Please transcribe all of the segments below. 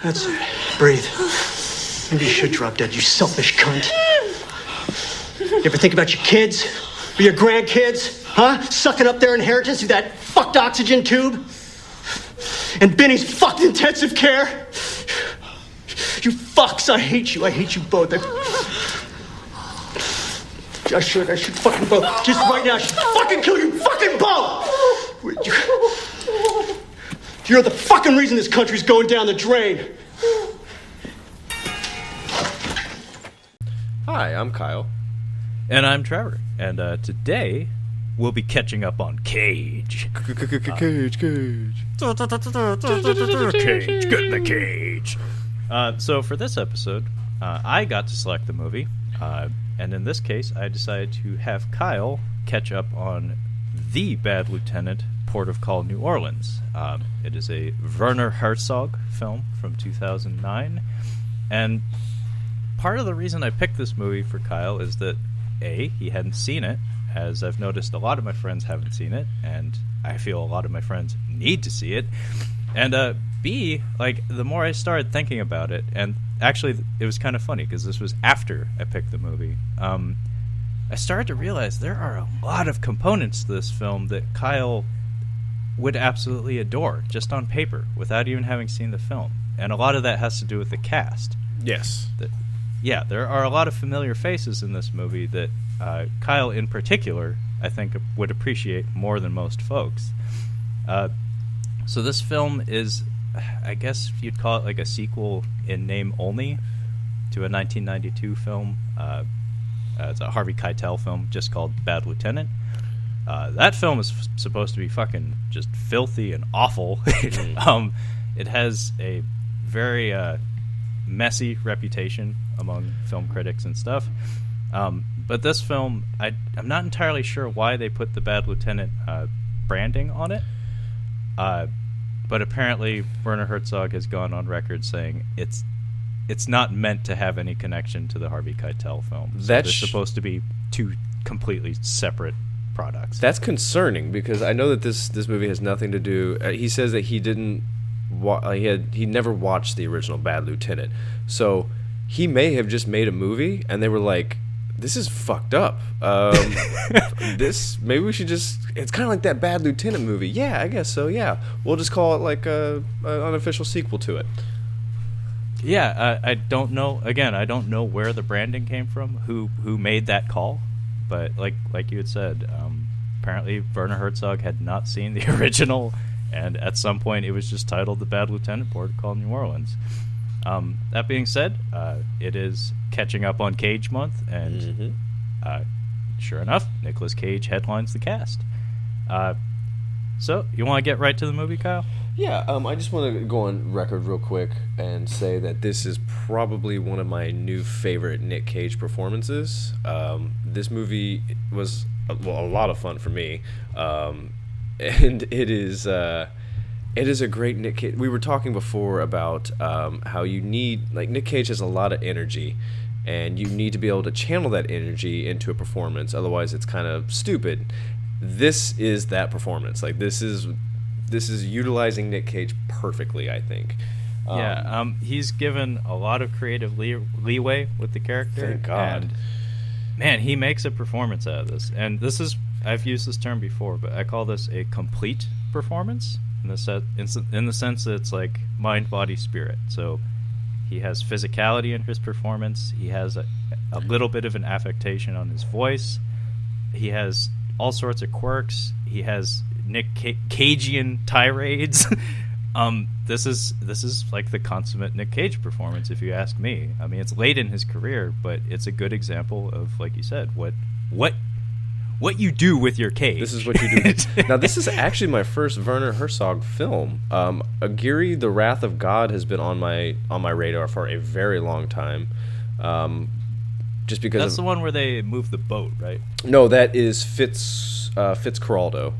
That's it. Breathe. Maybe you should drop dead, you selfish cunt. You ever think about your kids? Or your grandkids? Huh? Sucking up their inheritance through that fucked oxygen tube? And Benny's fucked intensive care? You fucks, I hate you. I hate you both. I should fucking both. Just right now, I should fucking kill you fucking both! You're the fucking reason this country's going down the drain. Hi, I'm Kyle. And I'm Trevor. And today, we'll be catching up on Cage. Cage. Cage, get in the cage. So for this episode, I got to select the movie. And in this case, I decided to have Kyle catch up on The Bad Lieutenant, Port of Call, New Orleans. It is a Werner Herzog film from 2009. And part of the reason I picked this movie for Kyle is that, A, he hadn't seen it, as I've noticed a lot of my friends haven't seen it, and I feel a lot of my friends need to see it. And B, like, the more I started thinking about it, and actually it was kind of funny because this was after I picked the movie, I started to realize there are a lot of components to this film that Kyle would absolutely adore, just on paper, without even having seen the film. And a lot of that has to do with the cast. Yes. Yeah, there are a lot of familiar faces in this movie that Kyle in particular, I think, would appreciate more than most folks. So this film is, I guess you'd call it like a sequel in name only to a 1992 film. It's a Harvey Keitel film just called Bad Lieutenant. That film is supposed to be fucking just filthy and awful. It has a very messy reputation among film critics and stuff. But this film, I'm not entirely sure why they put the Bad Lieutenant branding on it. But apparently Werner Herzog has gone on record saying it's not meant to have any connection to the Harvey Keitel film. So they're supposed to be two completely separate products. That's concerning because I know that this movie has nothing to do. He says that he didn't. He never watched the original Bad Lieutenant, so he may have just made a movie and they were like, "This is fucked up. Maybe we should just." It's kind of like that Bad Lieutenant movie. Yeah, I guess so. Yeah, we'll just call it like an unofficial sequel to it. Yeah, I don't know. Again, I don't know where the branding came from. Who made that call? But like you had said, apparently Werner Herzog had not seen the original, and at some point it was just titled The Bad Lieutenant, Port of Call, New Orleans. That being said, it is catching up on Cage Month, and sure enough, Nicolas Cage headlines the cast. So, you want to get right to the movie, Kyle? Yeah, I just want to go on record real quick and say that this is probably one of my new favorite Nic Cage performances. This movie was a lot of fun for me, and it is a great Nic Cage. We were talking before about how you need, like, Nic Cage has a lot of energy, and you need to be able to channel that energy into a performance. Otherwise, it's kind of stupid. This is that performance. Like, this is utilizing Nic Cage perfectly, I think. He's given a lot of creative leeway with the character. Thank God. And, man, he makes a performance out of this. And this is, I've used this term before, but I call this a complete performance in the sense that it's like mind, body, spirit. So he has physicality in his performance. He has a little bit of an affectation on his voice. He has all sorts of quirks. He has Nic Cagean tirades. This is like the consummate Nic Cage performance, if you ask me. I mean, it's late in his career, but it's a good example of, like you said, what you do with your cage. This is what you do. Now, this is actually my first Werner Herzog film. Aguirre, The Wrath of God has been on my radar for a very long time. Just because that's the one where they move the boat, right? No, that is Fitzcarraldo.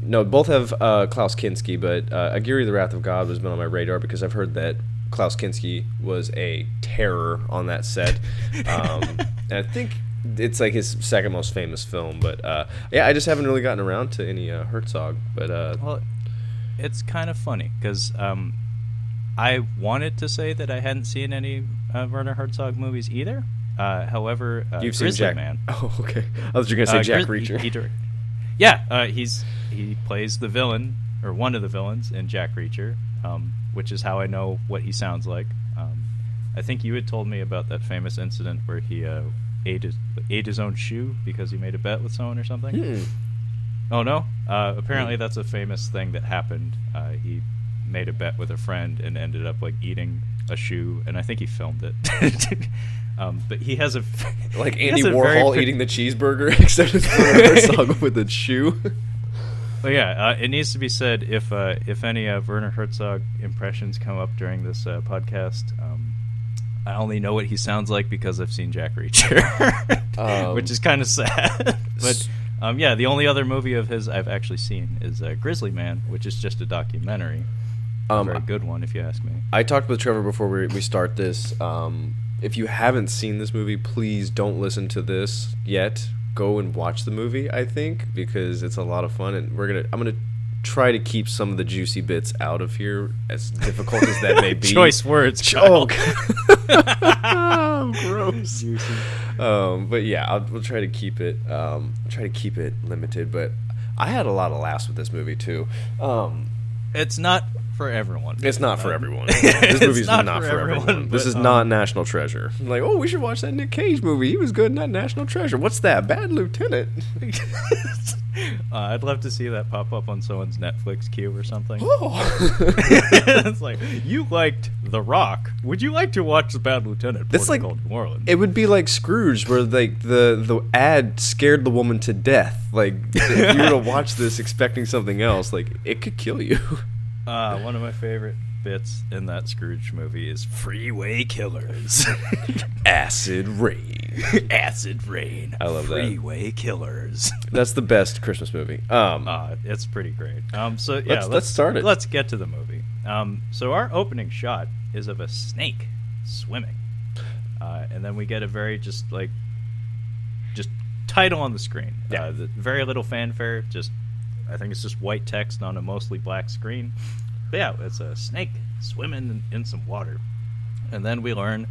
No, both have Klaus Kinski, but Aguirre, The Wrath of God has been on my radar because I've heard that Klaus Kinski was a terror on that set. And I think it's like his second most famous film. But yeah, I just haven't really gotten around to any Herzog. But well, it's kind of funny because I wanted to say that I hadn't seen any Werner Herzog movies either. However, You've seen Grizzly Jack. Man. Oh, okay. I was just gonna say Jack Reacher. He plays the villain, or one of the villains in Jack Reacher, which is how I know what he sounds like. I think you had told me about that famous incident where he ate his own shoe because he made a bet with someone or something. Oh no! Apparently that's a famous thing that happened. He made a bet with a friend and ended up like eating a shoe, and I think he filmed it. But he has a like Andy Warhol eating the cheeseburger, except it's Werner Herzog with a shoe. Well, yeah, it needs to be said if any Werner Herzog impressions come up during this podcast, I only know what he sounds like because I've seen Jack Reacher, which is kind of sad. But yeah, the only other movie of his I've actually seen is Grizzly Man, which is just a documentary. A very good one, if you ask me. I talked with Trevor before we start this. If you haven't seen this movie, please don't listen to this yet. Go and watch the movie, I think, because it's a lot of fun, and I'm gonna try to keep some of the juicy bits out of here, as difficult as that may be. Choice words. Oh, gross. Juicy. But yeah, we'll try to keep it. Limited. But I had a lot of laughs with this movie too. It's not for everyone. It's not for everyone. This movie's not for everyone. This is not National Treasure. Like, oh, we should watch that Nic Cage movie. He was good in that National Treasure. What's that? Bad Lieutenant. I'd love to see that pop up on someone's Netflix queue or something. Oh. It's like, you liked The Rock. Would you like to watch The Bad Lieutenant? That's like New Orleans. It would be like Scrooge, where like the ad scared the woman to death. Like, if you were to watch this expecting something else, like, it could kill you. One of my favorite bits in that Scrooge movie is Freeway Killers. Acid rain. Acid rain. I love that. Freeway Killers. That's the best Christmas movie. It's pretty great. So yeah, let's start it. Let's get to the movie. So our opening shot is of a snake swimming, and then we get a very just title on the screen. Yeah. Very little fanfare. I think it's just white text on a mostly black screen. But yeah, it's a snake swimming in some water. And then we learn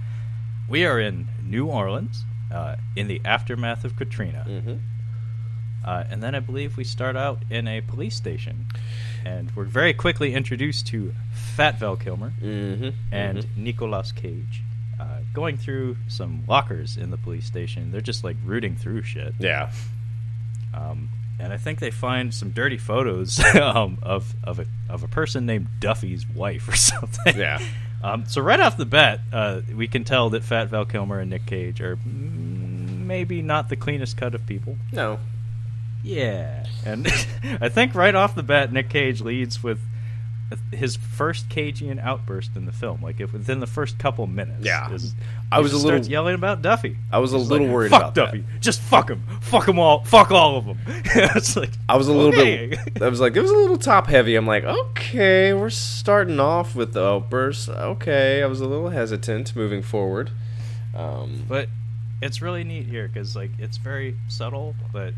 we are in New Orleans in the aftermath of Katrina. Mm-hmm. And then I believe we start out in a police station. And we're very quickly introduced to Fat Val Kilmer and Nicolas Cage going through some lockers in the police station. They're just like rooting through shit. Yeah. And I think they find some dirty photos of a person named Duffy's wife or something. Yeah. So right off the bat, we can tell that Fat Val Kilmer and Nic Cage are maybe not the cleanest cut of people. No. Yeah. And I think right off the bat, Nic Cage leads with his first Cagean outburst in the film. Like, within the first couple minutes. Yeah. I was starts yelling about Duffy. I was a little worried fuck about Duffy. that. Just fuck him. Fuck them all. Fuck all of them. It's like, I was a little bit. I was like, it was a little top heavy. I'm like, okay, we're starting off with the outburst. Okay, I was a little hesitant moving forward. But it's really neat here because like it's very subtle. But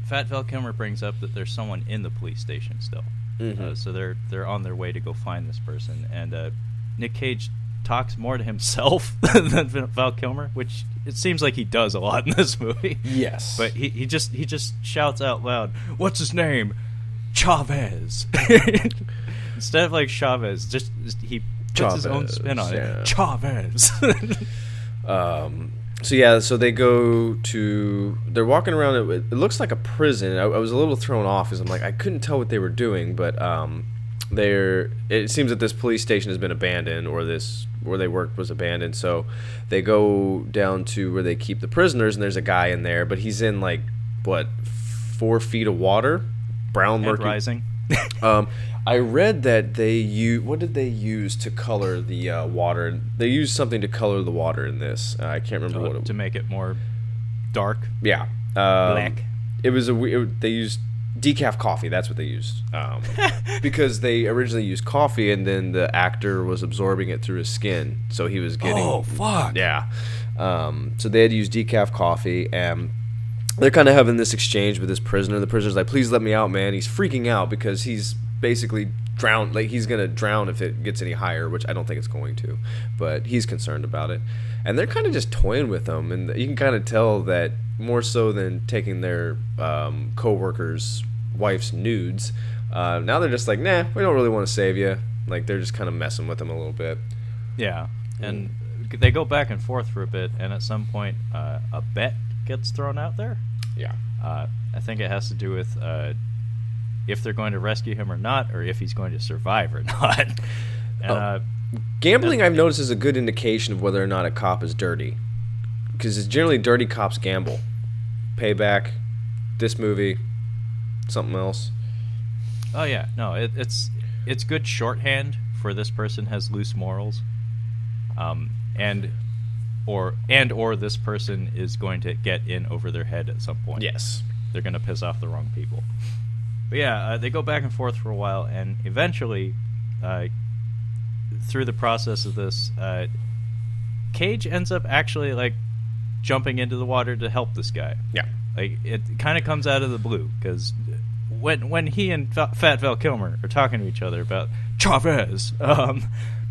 Fat Val Kilmer brings up that there's someone in the police station still. Mm-hmm. So they're on their way to go find this person, and Nic Cage talks more to himself than Val Kilmer, which it seems like he does a lot in this movie. Yes, but he just shouts out loud, "What's his name? Chavez." Instead of like Chavez, just he puts his own spin on it. Chavez. So they're walking around. It looks like a prison. I was a little thrown off because I'm like, I couldn't tell what they were doing, but it seems that this police station has been abandoned, or this where they worked was abandoned. So they go down to where they keep the prisoners, and there's a guy in there, but he's in like 4 feet of water, brown murky. Rising. I read that what did they use to color the water? They used something to color the water in this. I can't remember what it was. To make it more dark. Yeah. Black. They used decaf coffee. That's what they used. Because they originally used coffee, and then the actor was absorbing it through his skin, so he was getting. Oh fuck. Yeah. So they had to use decaf coffee, and they're kind of having this exchange with this prisoner. The prisoner's like, "Please let me out, man." He's freaking out because he's basically drown. Like, he's gonna drown if it gets any higher, which I don't think it's going to, but he's concerned about it. And they're kind of just toying with him, and you can kind of tell that more so than taking their co-worker's wife's nudes. Now they're just like, nah, we don't really want to save you. Like, they're just kind of messing with him a little bit. Yeah, and they go back and forth for a bit, and at some point, a bet gets thrown out there. Yeah. I think it has to do with if they're going to rescue him or not, or if he's going to survive or not. And, gambling, I've noticed, is a good indication of whether or not a cop is dirty. Because it's generally dirty cops gamble. Payback, this movie, something else. Oh yeah, no, it's good shorthand for this person has loose morals, and or this person is going to get in over their head at some point. Yes, they're going to piss off the wrong people. But yeah, they go back and forth for a while, and eventually, through the process of this, Cage ends up actually like jumping into the water to help this guy. Yeah, like it kind of comes out of the blue because when he and Fat Val Kilmer are talking to each other about Chavez,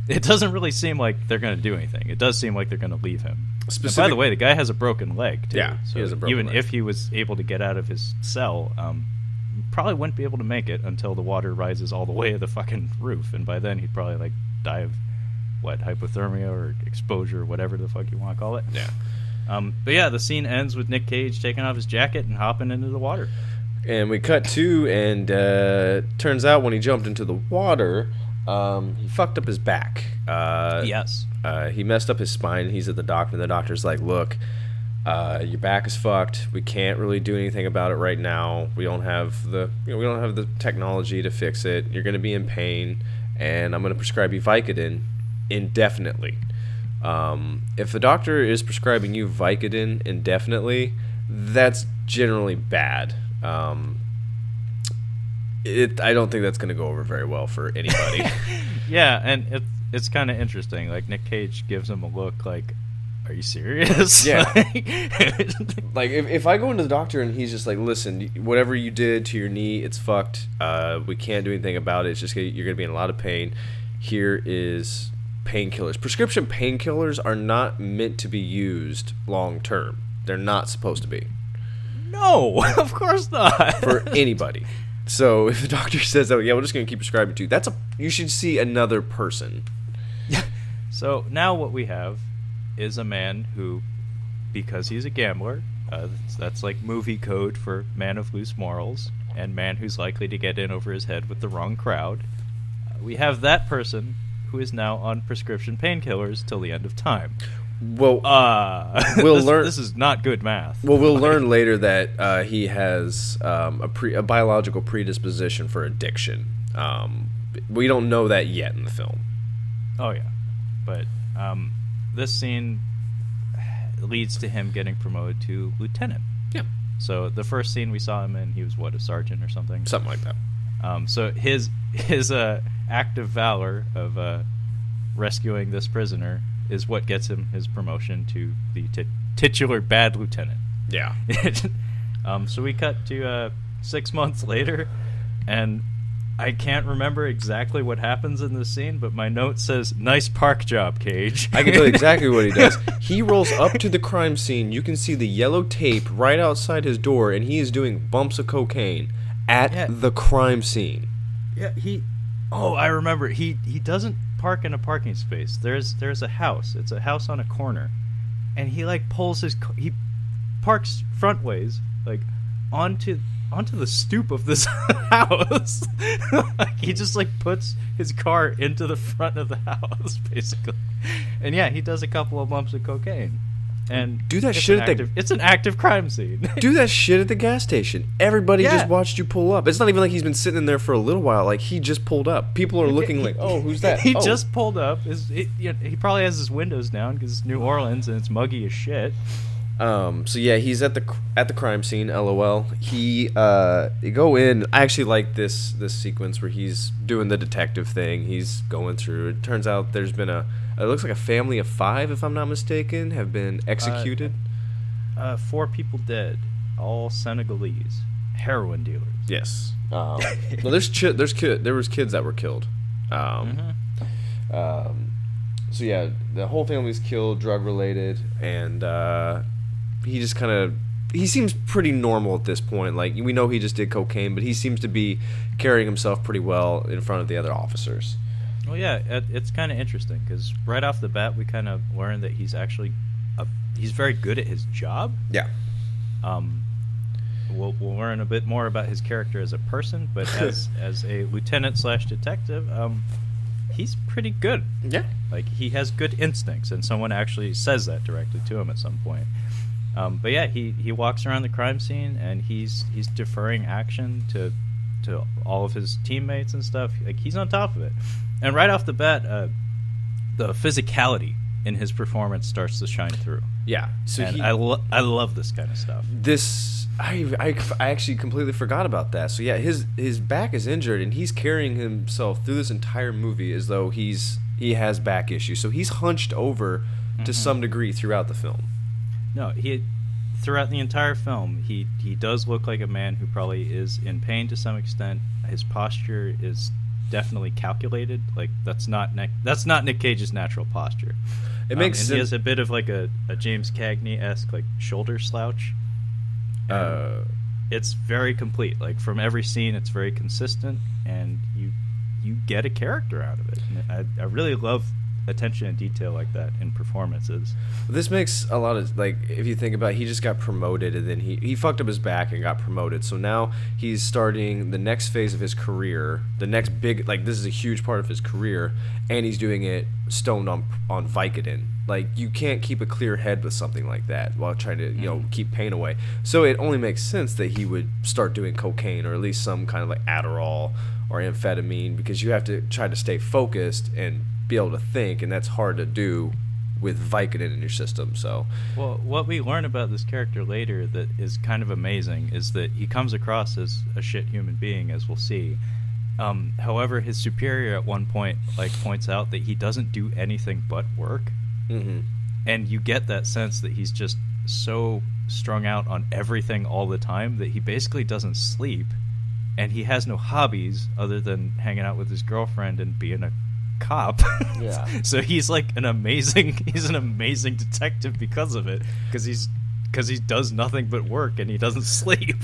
it doesn't really seem like they're going to do anything. It does seem like they're going to leave him. And by the way, the guy has a broken leg too. Yeah, so he has a broken even leg. if he was able to get out of his cell, probably wouldn't be able to make it until the water rises all the way to the fucking roof, and by then he'd probably like die of hypothermia or exposure or whatever the fuck you want to call it. Yeah. But yeah, the scene ends with Nic Cage taking off his jacket and hopping into the water. And we cut to, and turns out when he jumped into the water, he fucked up his back. Yes. He messed up his spine. He's at the doctor, and the doctor's like, look, your back is fucked. We can't really do anything about it right now. We don't have the technology to fix it. You're going to be in pain, and I'm going to prescribe you Vicodin indefinitely. If the doctor is prescribing you Vicodin indefinitely, that's generally bad. I don't think that's going to go over very well for anybody. Yeah, and it's kind of interesting. Like, Nic Cage gives him a look like, are you serious? Yeah. Like, if I go into the doctor and he's just like, listen, whatever you did to your knee, it's fucked. We can't do anything about it. It's just you're going to be in a lot of pain. Here is painkillers. Prescription painkillers are not meant to be used long term. They're not supposed to be. No, of course not. For anybody. So if the doctor says, oh yeah, we're just going to keep prescribing to you, you should see another person. So now what we have is a man who, because he's a gambler, that's like movie code for man of loose morals and man who's likely to get in over his head with the wrong crowd. We have that person who is now on prescription painkillers till the end of time. Well, we'll learn. This is not good math. Well, we'll learn later that he has a biological predisposition for addiction. We don't know that yet in the film. Oh yeah, but this scene leads to him getting promoted to lieutenant. Yeah. So the first scene we saw him in, he was a sergeant or something. Something like that. So his act of valor of rescuing this prisoner is what gets him his promotion to the titular bad lieutenant. Yeah. So we cut to 6 months later, and I can't remember exactly what happens in this scene, but my note says, nice park job, Cage. I can tell you exactly what he does. He rolls up to the crime scene. You can see the yellow tape right outside his door, and he is doing bumps of cocaine at the crime scene. Yeah, I remember. He doesn't park in a parking space. There's a house. It's a house on a corner, and he like pulls he parks front ways like onto the stoop of this house. Like, he just like puts his car into the front of the house basically, and yeah, he does a couple of bumps of cocaine. And do that shit it's an active crime scene. Do that shit at the gas station. Everybody just watched you pull up. It's not even like he's been sitting in there for a little while. Like, he just pulled up. People are looking like, oh, who's that? He just pulled up. He probably has his windows down because it's New Orleans and it's muggy as shit. So yeah, he's at the crime scene. LOL. You go in. I actually like this sequence where he's doing the detective thing. He's going through. It turns out there's been it looks like a family of 5, if I'm not mistaken, have been executed. 4 people dead, all Senegalese. heroin dealers. Yes. Well, there was kids that were killed. So yeah, the whole family's killed, drug related, and he just kind of, he seems pretty normal at this point. Like, we know he just did cocaine, but he seems to be carrying himself pretty well in front of the other officers. Well, yeah, it's kind of interesting because right off the bat we kind of learn that he's actually he's very good at his job. Yeah. We'll learn a bit more about his character as a person, but as a lieutenant/detective, he's pretty good. Yeah. Like, he has good instincts, and someone actually says that directly to him at some point. But yeah, he walks around the crime scene, and he's deferring action to all of his teammates and stuff. Like, he's on top of it. And right off the bat, the physicality in his performance starts to shine through. Yeah. So and I love this kind of stuff. I actually completely forgot about that. So yeah, his back is injured, and he's carrying himself through this entire movie as though he has back issues. So he's hunched over to some degree throughout the film. No, throughout the entire film, he does look like a man who probably is in pain to some extent. His posture is definitely calculated. Like, that's not Nic Cage's natural posture. It makes sense. He has a bit of like a James Cagney-esque like shoulder slouch. It's very complete. Like, from every scene, it's very consistent, and you get a character out of it. And I really love attention and detail like that in performances. This makes a lot of, like, if you think about it, he just got promoted, and then he fucked up his back and got promoted. So now he's starting the next phase of his career, the next big, like, this is a huge part of his career, and he's doing it stoned on Vicodin. Like, you can't keep a clear head with something like that while trying to, keep pain away. So it only makes sense that he would start doing cocaine, or at least some kind of like Adderall or amphetamine, because you have to try to stay focused and be able to think, and that's hard to do with Vicodin in your system. So, well, what we learn about this character later that is kind of amazing is that he comes across as a shit human being, as we'll see. However, his superior at one point points out that he doesn't do anything but work, and you get that sense that he's just so strung out on everything all the time that he basically doesn't sleep, and he has no hobbies other than hanging out with his girlfriend and being a cop. Yeah. So he's like an amazing detective because of it, because he does nothing but work and he doesn't sleep.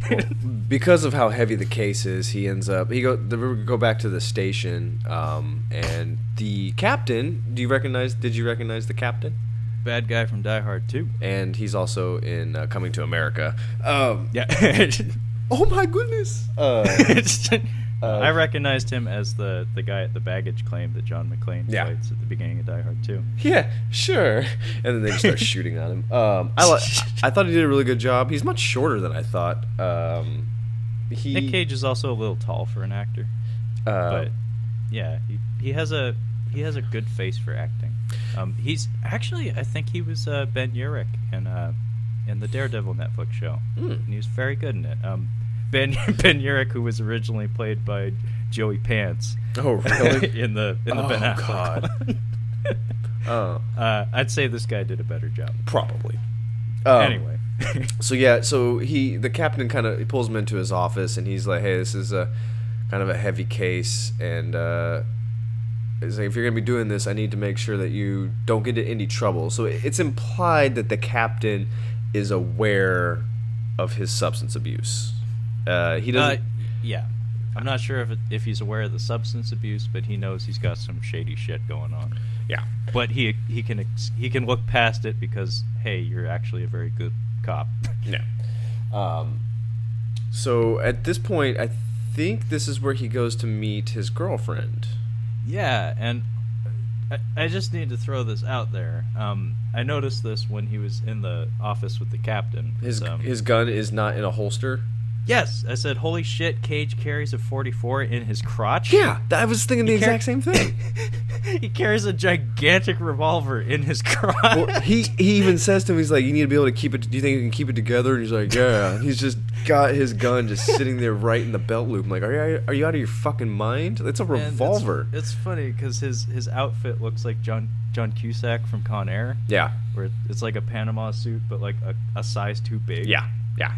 Well, because of how heavy the case is, we go back to the station, and the captain, did you recognize the captain? Bad guy from Die Hard 2. And he's also in Coming to America. Yeah. Oh my goodness. I recognized him as the guy at the baggage claim that John McClane fights at the beginning of Die Hard 2. Yeah, sure. And then they just start shooting on him. I thought he did a really good job. He's much shorter than I thought. Nic Cage is also a little tall for an actor, but yeah, he has a good face for acting. He's actually, I think he was Ben Urich in the Daredevil Netflix show, and he was very good in it. Ben Urich, who was originally played by Joey Pants. Oh, really? in the Ben Affleck. God. Oh. I'd say this guy did a better job. Probably. Anyway. So the captain he pulls him into his office, and he's like, "Hey, this is a kind of a heavy case, and he's like, if you're gonna be doing this, I need to make sure that you don't get into any trouble." So it's implied that the captain is aware of his substance abuse. He doesn't. Yeah, I'm not sure if he's aware of the substance abuse, but he knows he's got some shady shit going on. Yeah, but he can look past it because, hey, you're actually a very good cop. Yeah. So at this point, I think this is where he goes to meet his girlfriend. Yeah, and I just need to throw this out there. I noticed this when he was in the office with the captain. His gun is not in a holster. Yes, I said, holy shit, Cage carries a .44 in his crotch? Yeah, I was thinking the exact same thing. He carries a gigantic revolver in his crotch. Well, he even says to him, he's like, you need to be able to keep it, do you think you can keep it together? And he's like, yeah. He's just got his gun just sitting there right in the belt loop. I'm like, are you out of your fucking mind? It's a revolver. It's funny, because his outfit looks like John Cusack from Con Air. Yeah. Where it's like a Panama suit, but like a size too big. Yeah. Yeah.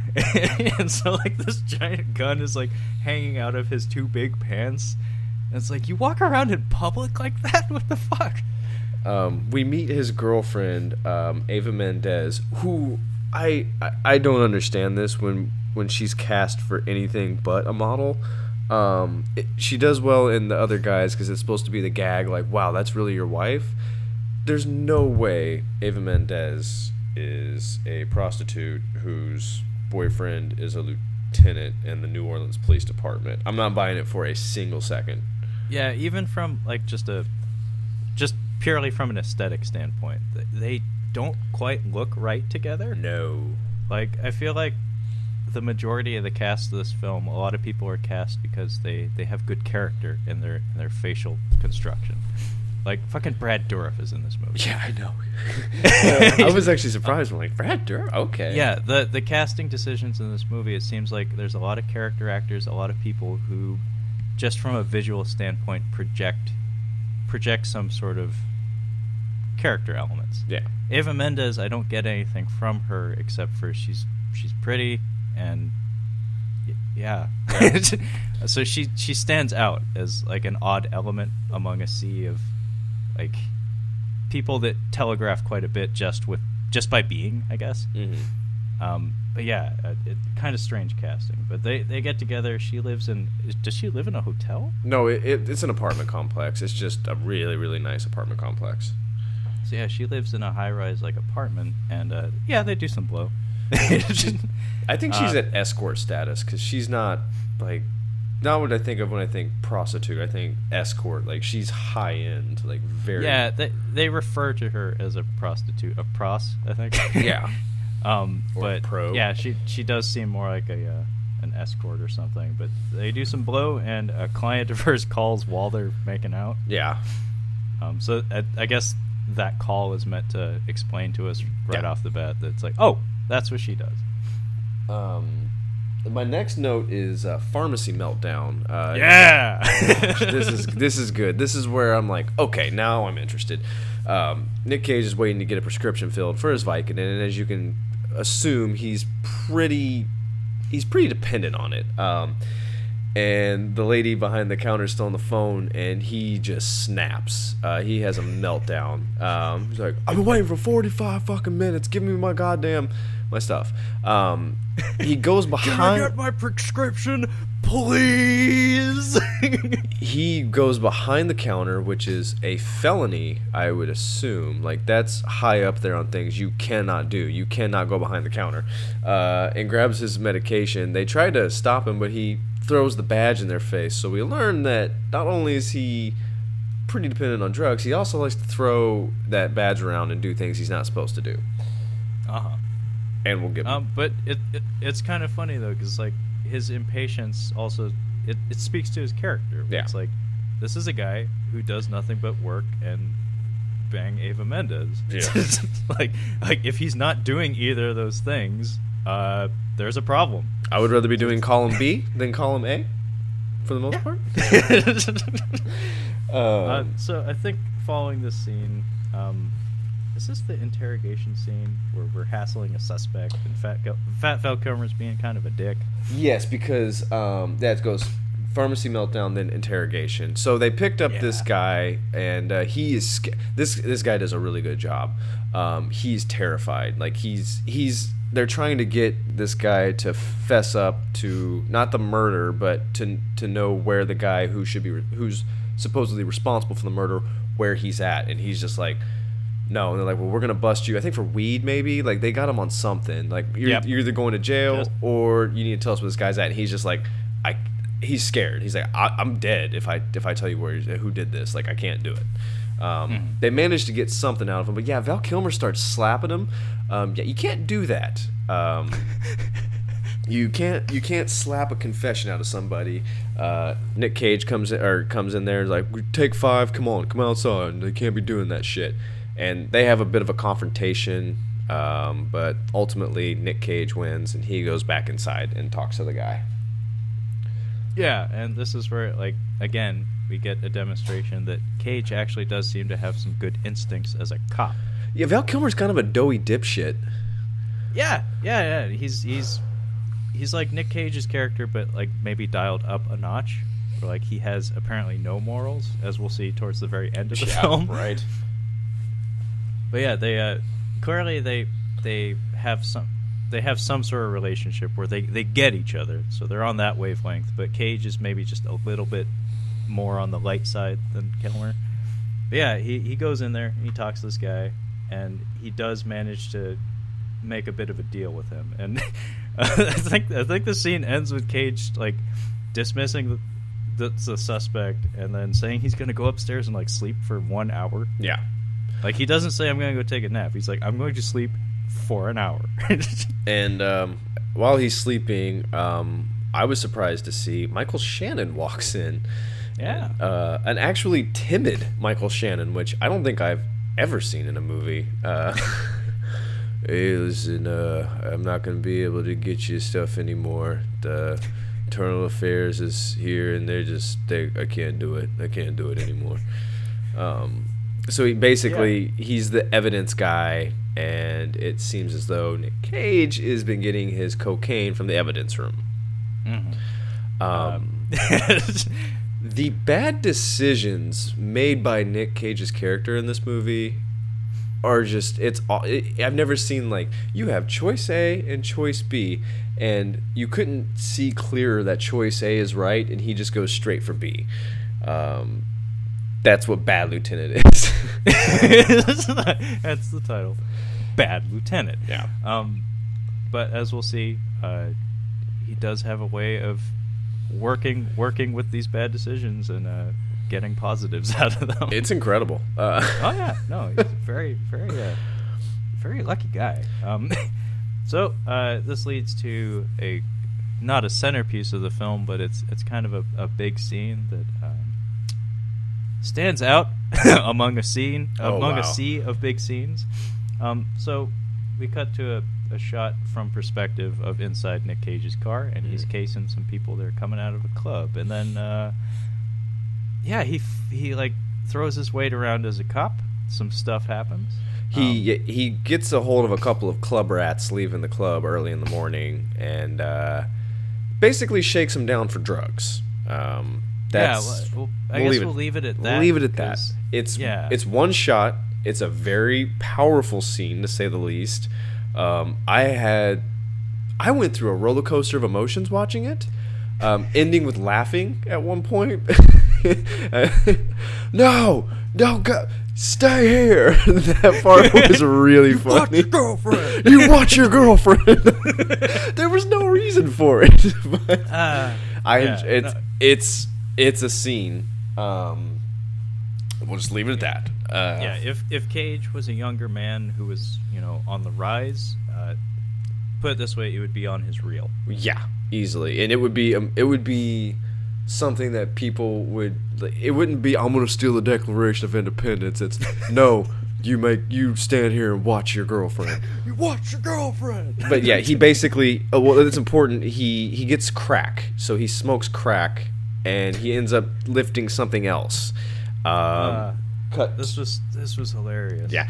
And so like this giant gun is like hanging out of his two big pants. And it's like, you walk around in public like that? What the fuck? We meet his girlfriend, Ava Mendez, who I don't understand this when she's cast for anything but a model. She does well in The Other Guys because it's supposed to be the gag, like, wow, that's really your wife? There's no way Ava Mendez is a prostitute whose boyfriend is a lieutenant in the New Orleans Police Department. I'm not buying it for a single second. Yeah, even from like just purely from an aesthetic standpoint, they don't quite look right together. No. Like, I feel like the majority of the cast of this film, a lot of people are cast because they have good character in their facial construction. Like, fucking Brad Dourif is in this movie. Yeah, I know. I was actually surprised. I'm like, Brad Dourif? Okay. Yeah, the casting decisions in this movie, it seems like there's a lot of character actors, a lot of people who, just from a visual standpoint, project some sort of character elements. Yeah. Ava Mendez, I don't get anything from her except for she's pretty and yeah. So she stands out as like an odd element among a sea of like people that telegraph quite a bit just by being, I guess. Mm-hmm. But yeah, it kind of strange casting. But they get together. She lives in. Does she live in a hotel? No, it's an apartment complex. It's just a really, really nice apartment complex. So yeah, she lives in a high-rise like apartment, and yeah, they do some blow. I think she's at escort status because she's not like, not what I think of when I think prostitute. I think escort. Like, she's high end, like very. Yeah, they refer to her as a prostitute, a pros, I think. Yeah. But pro. Yeah, she does seem more like an escort or something. But they do some blow, and a client of hers calls while they're making out. Yeah. So I guess that call is meant to explain to us right off the bat that it's like, oh, that's what she does. My next note is pharmacy meltdown. Yeah. This is good. This is where I'm like, okay, now I'm interested. Nic Cage is waiting to get a prescription filled for his Vicodin, and as you can assume, he's pretty dependent on it. And the lady behind the counter is still on the phone, and he just snaps. He has a meltdown. He's like, I've been waiting for 45 fucking minutes. Give me my stuff. He goes behind. Can I get my prescription, please? He goes behind the counter, which is a felony, I would assume. Like, that's high up there on things you cannot do. You cannot go behind the counter. And grabs his medication. They try to stop him, but he throws the badge in their face. So we learn that not only is he pretty dependent on drugs, he also likes to throw that badge around and do things he's not supposed to do. Uh-huh. And we'll get but it's kind of funny though, because like his impatience also it speaks to his character. Yeah. It's like, this is a guy who does nothing but work and bang Ava Mendez. Yeah. like if he's not doing either of those things, there's a problem. I would rather be doing column B than column A, for the most part. So I think following this scene, is this the interrogation scene where we're hassling a suspect and Fat Val Kilmer's being kind of a dick? Yes, because that goes pharmacy meltdown, then interrogation. So they picked up this guy, and he is this guy does a really good job. He's terrified. Like they're trying to get this guy to fess up to not the murder, but to know where the guy who's supposedly responsible for the murder, where he's at, and he's just like, no. And they're like, well, we're gonna bust you, I think for weed, maybe. Like, they got him on something. Like, you're either going to jail or you need to tell us where this guy's at. And he's just like, he's scared. He's like, I'm dead if I tell you who did this. Like, I can't do it. They managed to get something out of him, but yeah, Val Kilmer starts slapping him. Yeah, you can't do that. You can't slap a confession out of somebody. Nic Cage comes in there and is like, take 5, come outside. They can't be doing that shit. And they have a bit of a confrontation, but ultimately Nic Cage wins, and he goes back inside and talks to the guy. Yeah, and this is where, like, again, we get a demonstration that Cage actually does seem to have some good instincts as a cop. Yeah, Val Kilmer's kind of a doughy dipshit. Yeah. He's he's like Nic Cage's character, but like maybe dialed up a notch. Where, like, he has apparently no morals, as we'll see towards the very end of the film. Right. But yeah, they clearly they have some sort of relationship where they get each other, so they're on that wavelength. But Cage is maybe just a little bit more on the light side than Kilmer. But yeah, he goes in there and he talks to this guy, and he does manage to make a bit of a deal with him. And I think the scene ends with Cage like dismissing the suspect and then saying he's gonna go upstairs and like sleep for 1 hour. Yeah. Like, he doesn't say I'm gonna go take a nap. He's like, I'm going to sleep for an hour. And while he's sleeping, I was surprised to see Michael Shannon walks in. Yeah. An actually timid Michael Shannon, which I don't think I've ever seen in a movie. Hey, listen, I'm not going to be able to get you stuff anymore. The Internal Affairs is here, and I can't do it. I can't do it anymore. So he's the evidence guy, and it seems as though Nic Cage has been getting his cocaine from the evidence room. Mm-hmm. The bad decisions made by Nic Cage's character in this movie are just, I've never seen, like, you have choice A and choice B, and you couldn't see clearer that choice A is right, and he just goes straight for B. That's what Bad Lieutenant is. That's the title. Bad Lieutenant. Yeah. But as we'll see, he does have a way of working with these bad decisions and getting positives out of them. It's incredible. Oh yeah, no, he's a very, very, very lucky guy. So this leads to not a centerpiece of the film, but it's kind of a big scene that stands out among a sea of big scenes. So we cut to a shot from perspective of inside Nic Cage's car, and he's casing some people that are coming out of a club, and then he like throws his weight around as a cop. Some stuff happens. He gets a hold of a couple of club rats leaving the club early in the morning, and basically shakes them down for drugs. I guess we'll leave it at that. We'll leave it at that. It's one shot. It's a very powerful scene, to say the least. I went through a roller coaster of emotions watching it, ending with laughing at one point. No, go, stay here. That part was really funny. You watch your girlfriend. You watch your girlfriend. There was no reason for it. But it's a scene. We'll just leave it at that. If Cage was a younger man who was, on the rise, put it this way, it would be on his reel. Yeah, easily, and it would be something that people would. It wouldn't be, I'm going to steal the Declaration of Independence. It's no, you stand here and watch your girlfriend. You watch your girlfriend. But yeah, he basically. Well, it's important. He gets crack, so he smokes crack, and he ends up lifting something else. This was hilarious. Yeah.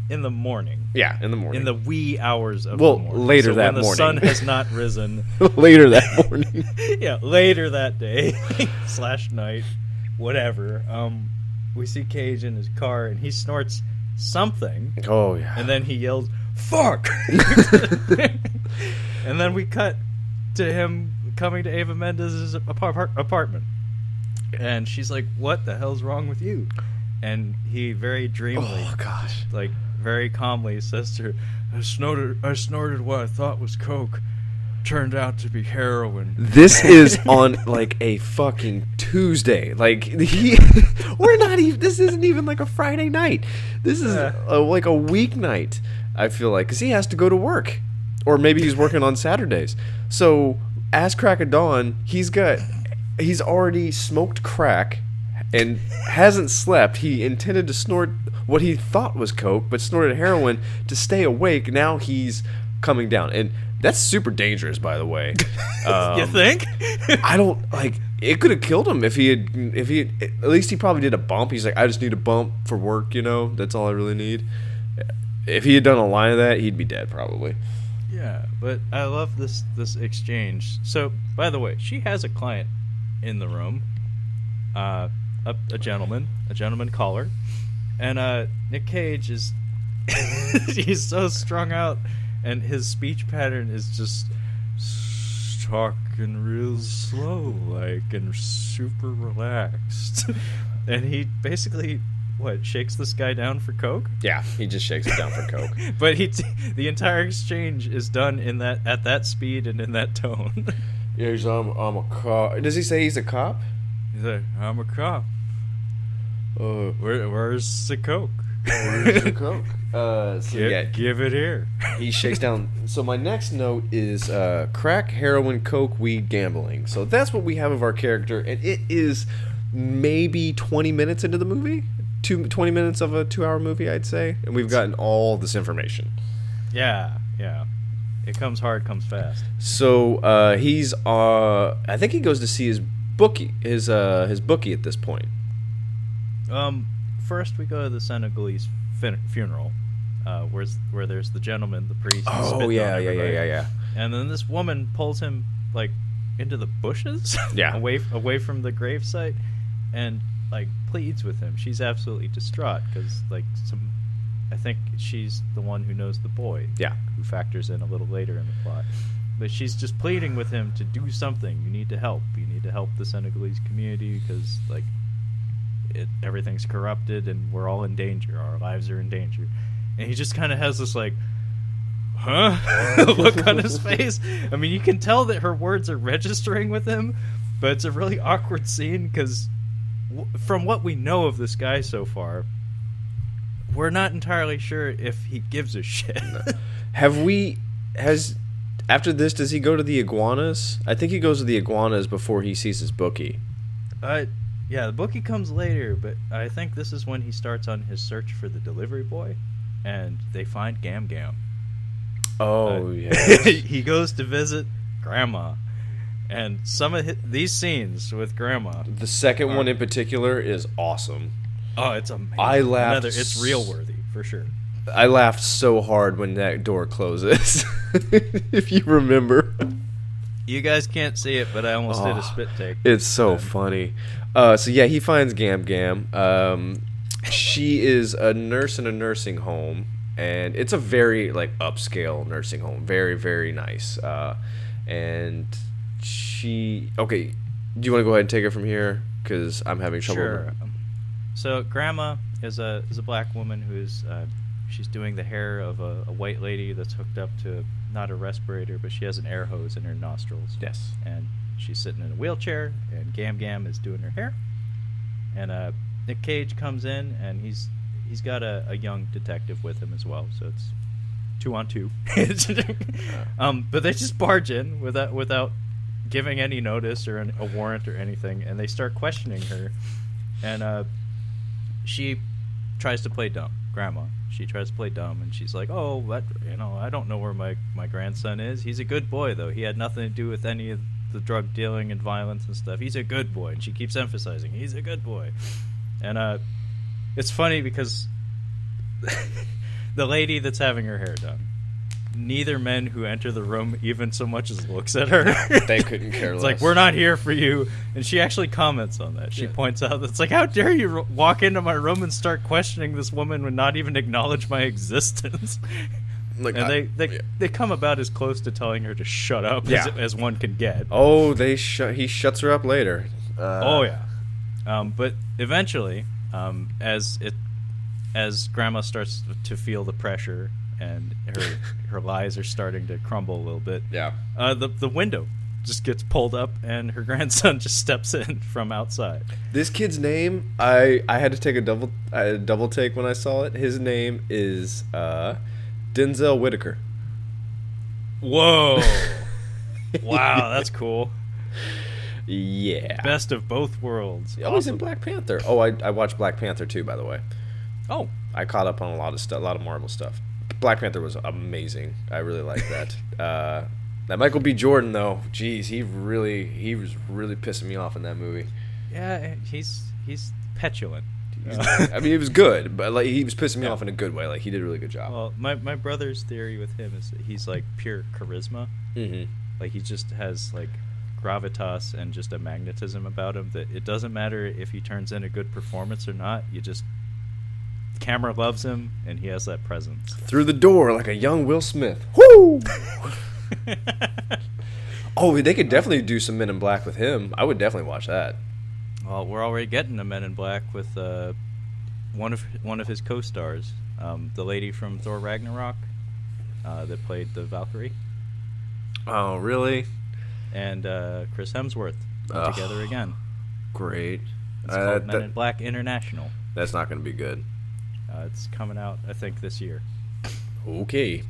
In the morning. Yeah, in the morning. In the wee hours of the morning. Later that when morning. the sun has not risen. Later that morning. Yeah, later that day / night, whatever. We see Cage in his car, and he snorts something. Oh yeah. And then he yells, "Fuck!" And then we cut to him coming to Ava Mendez's apartment. And she's like, "What the hell's wrong with you?" And he very dreamily, like very calmly says to her, I snorted what I thought was coke. Turned out to be heroin. This is on like a fucking Tuesday. Like we're not even. This isn't even like a Friday night. This is like a weeknight. I feel like, because he has to go to work, or maybe he's working on Saturdays. So ass crack of dawn, he's already smoked crack and hasn't slept. He intended to snort what he thought was coke, but snorted heroin to stay awake. Now he's coming down, and that's super dangerous, by the way. You think? I don't like. It could have killed him if he had. At least he probably did a bump. He's like, I just need a bump for work. That's all I really need. If he had done a line of that, he'd be dead probably. Yeah, but I love this exchange. So, by the way, she has a client in the room, a gentleman caller, and Nic Cage is he's so strung out, and his speech pattern is just talking real slow, like, and super relaxed, and he basically shakes this guy down for coke. Yeah, he just shakes it down for coke. But the entire exchange is done at that speed and in that tone. Yeah, he's I'm a cop. Does he say he's a cop? He's like, I'm a cop. Where's the coke? Where's the coke? Give it here. He shakes down. So my next note is crack, heroin, coke, weed, gambling. So that's what we have of our character, and it is maybe 20 minutes into the movie. 20 minutes of a 2-hour movie, I'd say, and we've gotten all this information. Yeah. It comes hard, comes fast. So he's I think he goes to see his bookie, his bookie at this point. First we go to the Senegalese funeral, where there's the gentleman, the priest. Oh yeah. And then this woman pulls him like into the bushes, yeah, away from the gravesite, and like pleads with him. She's absolutely distraught because I think she's the one who knows the boy. Yeah, who factors in a little later in the plot. But she's just pleading with him to do something. You need to help. You need to help the Senegalese community because like everything's corrupted and we're all in danger. Our lives are in danger. And he just kind of has this like, huh? look on his face. I mean, you can tell that her words are registering with him, but it's a really awkward scene because from what we know of this guy so far, we're not entirely sure if he gives a shit. After this, does he go to the Iguanas? I think he goes to the Iguanas before he sees his bookie. Yeah, the bookie comes later, but I think this is when he starts on his search for the delivery boy, and they find Gam Gam. Oh, yeah. He goes to visit Grandma. And some of these scenes with Grandma... The second one in particular is awesome. Oh, it's amazing. I laughed... It's reel worthy, for sure. I laughed so hard when that door closes. If you remember. You guys can't see it, but I almost did a spit take. It's so funny. So yeah, he finds Gam Gam. She is a nurse in a nursing home, and it's a very like upscale nursing home. Very, very nice. And... Okay, do you want to go ahead and take it from here? Because I'm having trouble. Sure. So Grandma is a black woman who's she's doing the hair of a white lady that's hooked up to not a respirator, but she has an air hose in her nostrils. Yes. And she's sitting in a wheelchair, and Gam Gam is doing her hair. And Nic Cage comes in, and he's got a young detective with him as well, so it's 2 on 2. But they just barge in without giving any notice or a warrant or anything, and they start questioning her, and she tries to play dumb. Grandma, she tries to play dumb, and she's like, "Oh, I don't know where my grandson is. He's a good boy, though. He had nothing to do with any of the drug dealing and violence and stuff. He's a good boy," and she keeps emphasizing, "He's a good boy," and it's funny because the lady that's having her hair done, neither men who enter the room even so much as looks at her. They couldn't care It's less. like, we're not here for you. And she actually comments on that. She points out, it's like, how dare you walk into my room and start questioning this woman and not even acknowledge my existence. Like, and they come about as close to telling her to shut up as one can get. Oh, he shuts her up later. But eventually, as Grandma starts to feel the pressure and her lies are starting to crumble a little bit. Yeah. The window just gets pulled up, and her grandson just steps in from outside. This kid's name, I had to take a double take when I saw it. His name is Denzel Whitaker. Whoa! Wow, that's cool. Yeah. Best of both worlds. Oh, he's in Black Panther. Oh, I watched Black Panther too, by the way. Oh, I caught up on a lot of Marvel stuff. Black Panther was amazing. I really like that. That Michael B. Jordan, though, geez, he was really pissing me off in that movie. yeah, he's petulant. I mean, it was good, but like he was pissing me off in a good way. Like he did a really good job. Well, my brother's theory with him is that he's like pure charisma. Mm-hmm. Like he just has like gravitas and just a magnetism about him that it doesn't matter if he turns in a good performance or not. The camera loves him, and he has that presence. Through the door like a young Will Smith. Woo! Oh, they could definitely do some Men in Black with him. I would definitely watch that. Well, we're already getting a Men in Black with one of his co-stars, the lady from Thor Ragnarok that played the Valkyrie. Oh, really? And Chris Hemsworth together again. Great. It's called Men in Black International. That's not going to be good. It's coming out, I think, this year. Okay.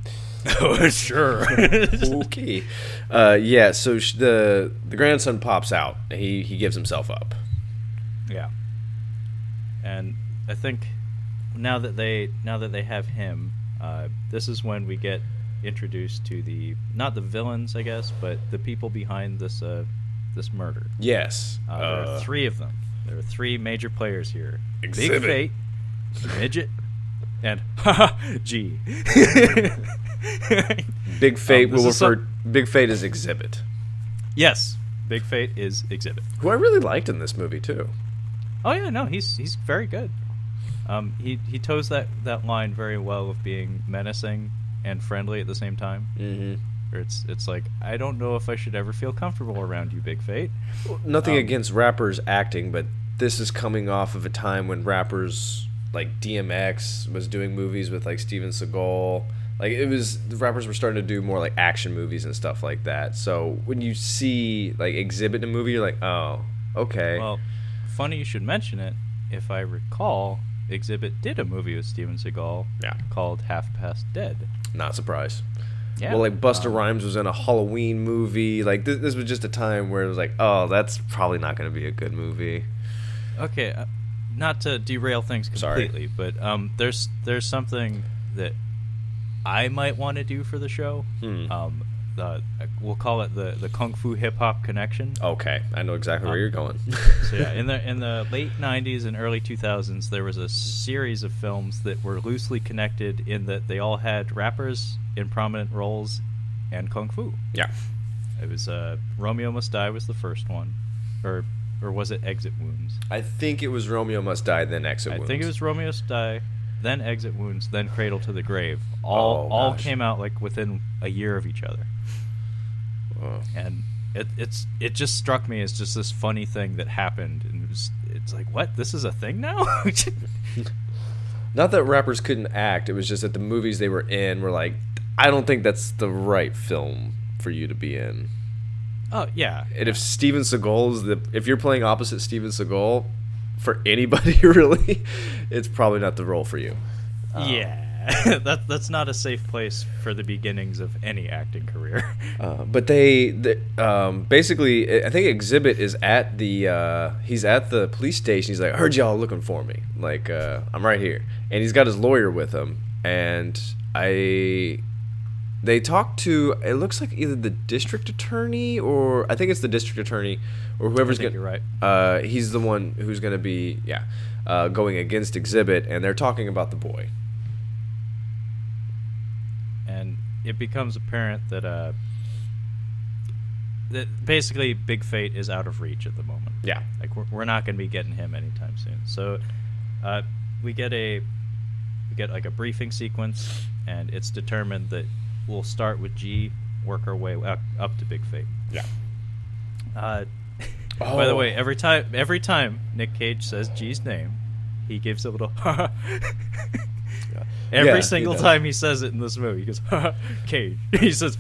Oh, sure. Okay. Yeah. So the grandson pops out. He gives himself up. Yeah. And I think now that they have him, this is when we get introduced to not the villains, I guess, but the people behind this murder. Yes. There are three of them. There are three major players here. Xzibit. Big Fate, Midget, and G. Big Fate Big Fate is Xzibit. Yes, Big Fate is Xzibit. Who I really liked in this movie too. Oh yeah, no, he's very good. He toes that line very well of being menacing and friendly at the same time. Mm-hmm. It's like, I don't know if I should ever feel comfortable around you, Big Fate. Well, nothing against rappers acting, but this is coming off of a time when rappers like DMX was doing movies with like Steven Seagal. Like the rappers were starting to do more like action movies and stuff like that. So when you see like Xzibit in a movie, you're like, oh, okay. Well, funny you should mention it. If I recall, Xzibit did a movie with Steven Seagal called Half Past Dead. Not surprised. Yeah. Well, like Busta Rhymes was in a Halloween movie. Like this was just a time where it was like, oh, that's probably not going to be a good movie. Okay, not to derail things completely, but there's something that I might want to do for the show. We'll call it the Kung Fu Hip Hop Connection. Okay, I know exactly where you're going. So yeah, in the late '90s and early 2000s, there was a series of films that were loosely connected in that they all had rappers in prominent roles and kung fu. Yeah, it was Romeo Must Die was the first one, or was it Exit Wounds? I think it was Romeo Must Die, then Exit Wounds. I think it was Romeo Must Die, then Exit Wounds, then Cradle to the Grave. All came out like within a year of each other. Oh. And it just struck me as just this funny thing that happened, and it's like, what? This is a thing now? Not that rappers couldn't act, it was just that the movies they were in were like, I don't think that's the right film for you to be in. Oh yeah. And if Steven Seagal if you're playing opposite Steven Seagal, for anybody really, it's probably not the role for you. Yeah, that's not a safe place for the beginnings of any acting career. But they basically, I think Xzibit is at he's at the police station. He's like, I heard y'all looking for me. Like, I'm right here, and he's got his lawyer with him. And they talk to, it looks like either the district attorney, or I think it's the district attorney, or whoever's I think you're right. He's the one who's going to be going against Xzibit, and they're talking about the boy. And it becomes apparent that basically Big Fate is out of reach at the moment. Yeah, like we're not going to be getting him anytime soon. So we get like a briefing sequence, and it's determined that we'll start with G, work our way up to Big Fate. Yeah. By the way, every time Nic Cage says G's name, he gives a little Every single time he says it in this movie, he goes, Cage. He says,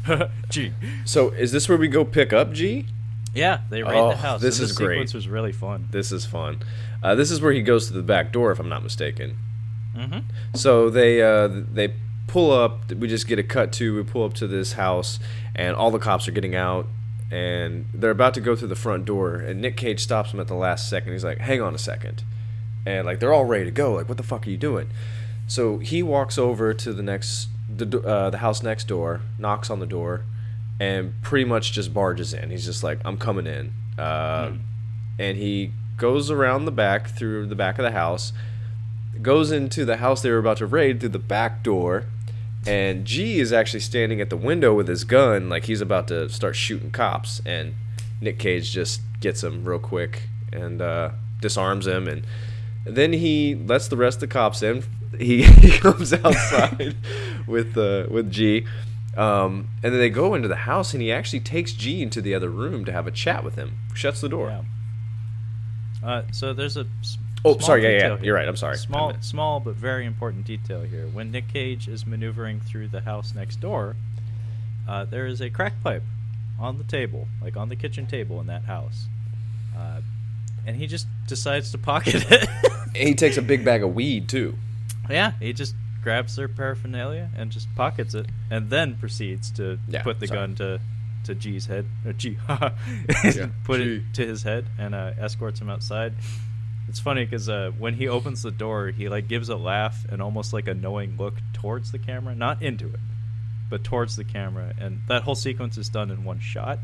G. So is this where we go pick up G? Yeah, they raid the house. This is great. Sequence was really fun. This is fun. This is where he goes to the back door, if I'm not mistaken. Mm-hmm. So they pull up. We just get a cut to. We pull up to this house, and all the cops are getting out, and they're about to go through the front door. And Nic Cage stops them at the last second. He's like, "Hang on a second," and like they're all ready to go. Like, what the fuck are you doing? So he walks over to the house next door, knocks on the door, and pretty much just barges in. He's just like, "I'm coming in," and he goes around the back through the back of the house, goes into the house they were about to raid through the back door, and G is actually standing at the window with his gun, like he's about to start shooting cops, and Nic Cage just gets him real quick and disarms him, and then he lets the rest of the cops in. He comes outside with G, and then they go into the house, and he actually takes G into the other room to have a chat with him. Shuts the door. Yeah. So there's a sorry, yeah, here. you're right. I'm sorry. Small but very important detail here. When Nic Cage is maneuvering through the house next door, there is a crack pipe on the table, like on the kitchen table in that house, and he just decides to pocket it. And he takes a big bag of weed too. Yeah, he just grabs their paraphernalia and just pockets it, and then proceeds to put the gun to G's head. Or G, put it to his head and escorts him outside. It's funny because when he opens the door, he like gives a laugh and almost like a knowing look towards the camera, not into it, but towards the camera, and that whole sequence is done in one shot,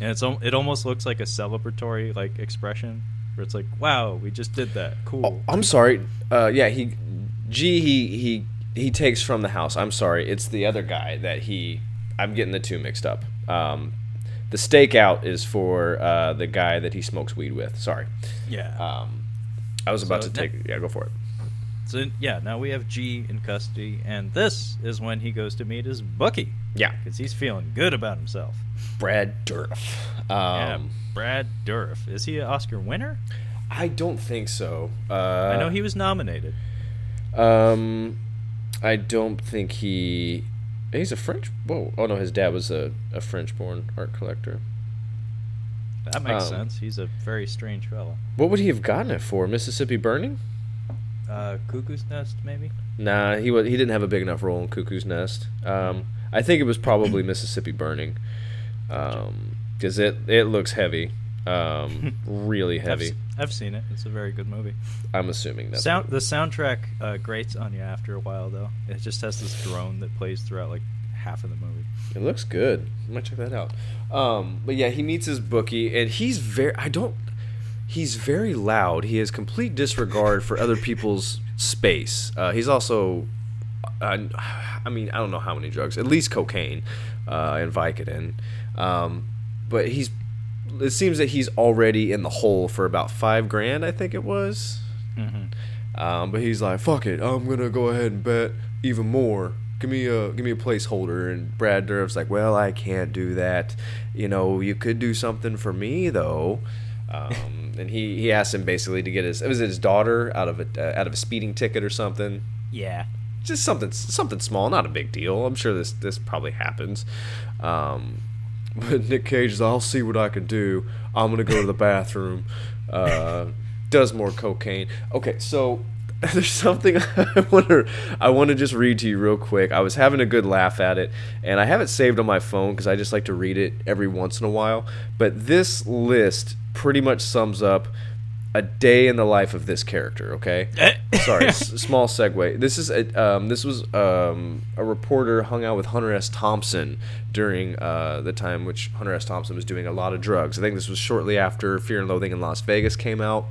and it almost looks like a celebratory like expression where it's like, wow, we just did that, cool. Oh, I'm sorry. He takes from the house. I'm sorry. It's the other guy that I'm getting the two mixed up. The stakeout is for the guy that he smokes weed with. Sorry. Yeah. I was about to take... Yeah, go for it. So, yeah, now we have G in custody, and this is when he goes to meet his bookie. Yeah. Because he's feeling good about himself. Brad Dourif. Brad Dourif. Is he an Oscar winner? I don't think so. I know he was nominated. I don't think he's a French... Whoa. Oh, no, his dad was a French-born art collector. That makes sense. He's a very strange fellow. What would he have gotten it for? Mississippi Burning? Cuckoo's Nest, maybe? Nah, he didn't have a big enough role in Cuckoo's Nest. I think it was probably Mississippi Burning, because it looks heavy, really heavy. I've seen it. It's a very good movie. I'm assuming that's the soundtrack grates on you after a while, though. It just has this drone that plays throughout like half of the movie. It looks good. I might check that out. But yeah, he meets his bookie, and he's very loud. He has complete disregard for other people's space. He's also, I don't know how many drugs, at least cocaine and Vicodin. But it seems that he's already in the hole for about $5,000, I think it was. Mm-hmm. But he's like, fuck it, I'm gonna go ahead and bet even more. Give me a placeholder. And Brad Dourif's like, well, I can't do that. You could do something for me though. And he asked him basically to get his daughter out of a speeding ticket or something. Yeah, just something small, not a big deal. I'm sure this probably happens. But Nic Cage is, I'll see what I can do. I'm gonna go to the bathroom. Does more cocaine. Okay, so there's something I want to just read to you real quick. I was having a good laugh at it, and I have it saved on my phone because I just like to read it every once in a while. But this list pretty much sums up a day in the life of this character. Okay, sorry, small segue. This was a reporter hung out with Hunter S. Thompson during the time which Hunter S. Thompson was doing a lot of drugs. I think this was shortly after Fear and Loathing in Las Vegas came out.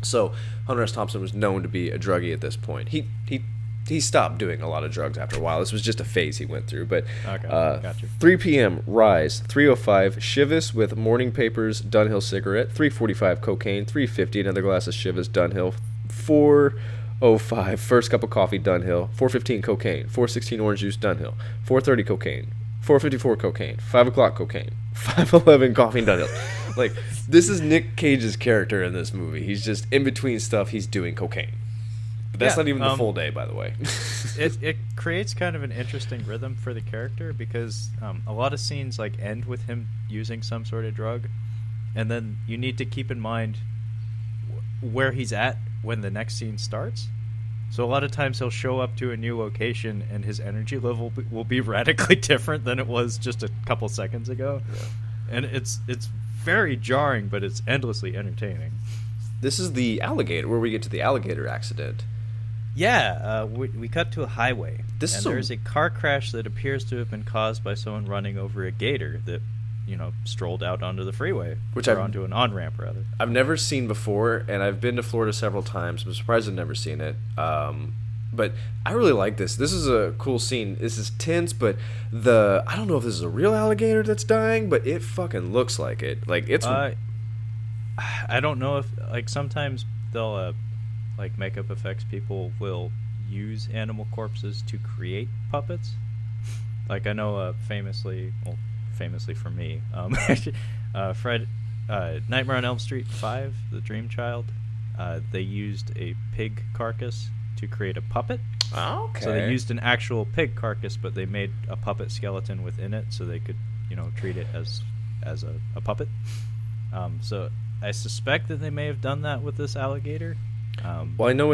So Hunter S. Thompson was known to be a druggie at this point. He stopped doing a lot of drugs after a while. This was just a phase he went through. But okay, gotcha. 3 p.m. Rise, 3:05 Chivas with morning papers, Dunhill cigarette, 3:45 cocaine, 3:50 another glass of Chivas, Dunhill, 4:05 first cup of coffee, Dunhill, 4:15 cocaine, 4:16 orange juice, Dunhill, 4:30 cocaine, 4:54 cocaine, 5 o'clock cocaine, 5:11 coffee, Dunhill. Like, this is Nic Cage's character in this movie. He's just in between stuff. He's doing cocaine. But that's not even the full day, by the way. it creates kind of an interesting rhythm for the character because a lot of scenes like end with him using some sort of drug, and then you need to keep in mind where he's at when the next scene starts. So a lot of times he'll show up to a new location and his energy level will be radically different than it was just a couple seconds ago. Yeah. And it's very jarring, but it's endlessly entertaining. This is the alligator, where we get to the alligator accident. Yeah, we cut to a highway, there's a car crash that appears to have been caused by someone running over a gator that strolled out onto the freeway, onto an on-ramp rather. I've never seen before, and I've been to Florida several times. I'm surprised I've never seen it. But I really like this. This is a cool scene. This is tense, but I don't know if this is a real alligator that's dying, but it fucking looks like it. Like, it's... I don't know if, like, sometimes they'll, like, makeup effects people will use animal corpses to create puppets. Like, I know, famously for me, Nightmare on Elm Street 5, The Dream Child, they used a pig carcass to create a puppet. Okay. So they used an actual pig carcass, but they made a puppet skeleton within it, so they could, treat it as a puppet. So I suspect that they may have done that with this alligator. Well, I know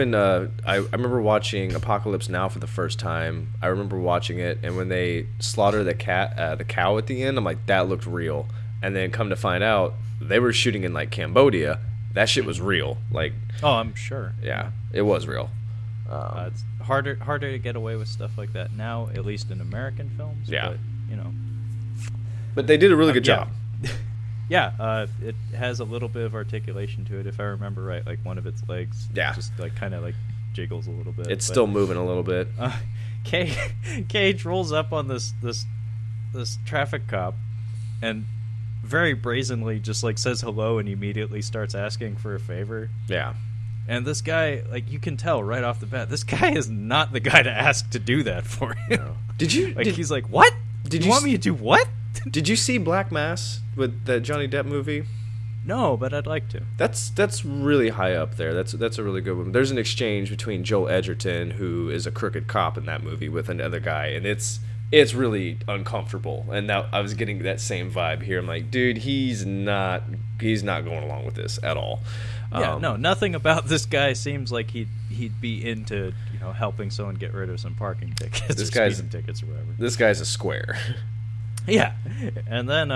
I remember watching Apocalypse Now for the first time. I remember watching it, and when they slaughter the cow at the end, I'm like, that looked real. And then come to find out, they were shooting in, like, Cambodia. That shit was real. Like, oh, I'm sure. Yeah, it was real. It's harder to get away with stuff like that now, at least in American films. Yeah. But, But they did a really good job. Yeah, it has a little bit of articulation to it, if I remember right. Like, one of its legs just, like, kind of, like, jiggles a little bit. It's still moving a little bit. Cage rolls up on this traffic cop and very brazenly just, like, says hello and immediately starts asking for a favor. Yeah. And this guy, like, you can tell right off the bat, this guy is not the guy to ask to do that for you. No. He's like, what? Did you want me to do what? Did you see Black Mass with that Johnny Depp movie? No, but I'd like to. That's really high up there. That's a really good one. There's an exchange between Joel Edgerton, who is a crooked cop in that movie, with another guy, and it's really uncomfortable. And now I was getting that same vibe here. I'm like, dude, he's not going along with this at all. Yeah, no, nothing about this guy seems like he'd be into helping someone get rid of some parking tickets or speeding tickets or whatever. This guy's a square. Yeah, and then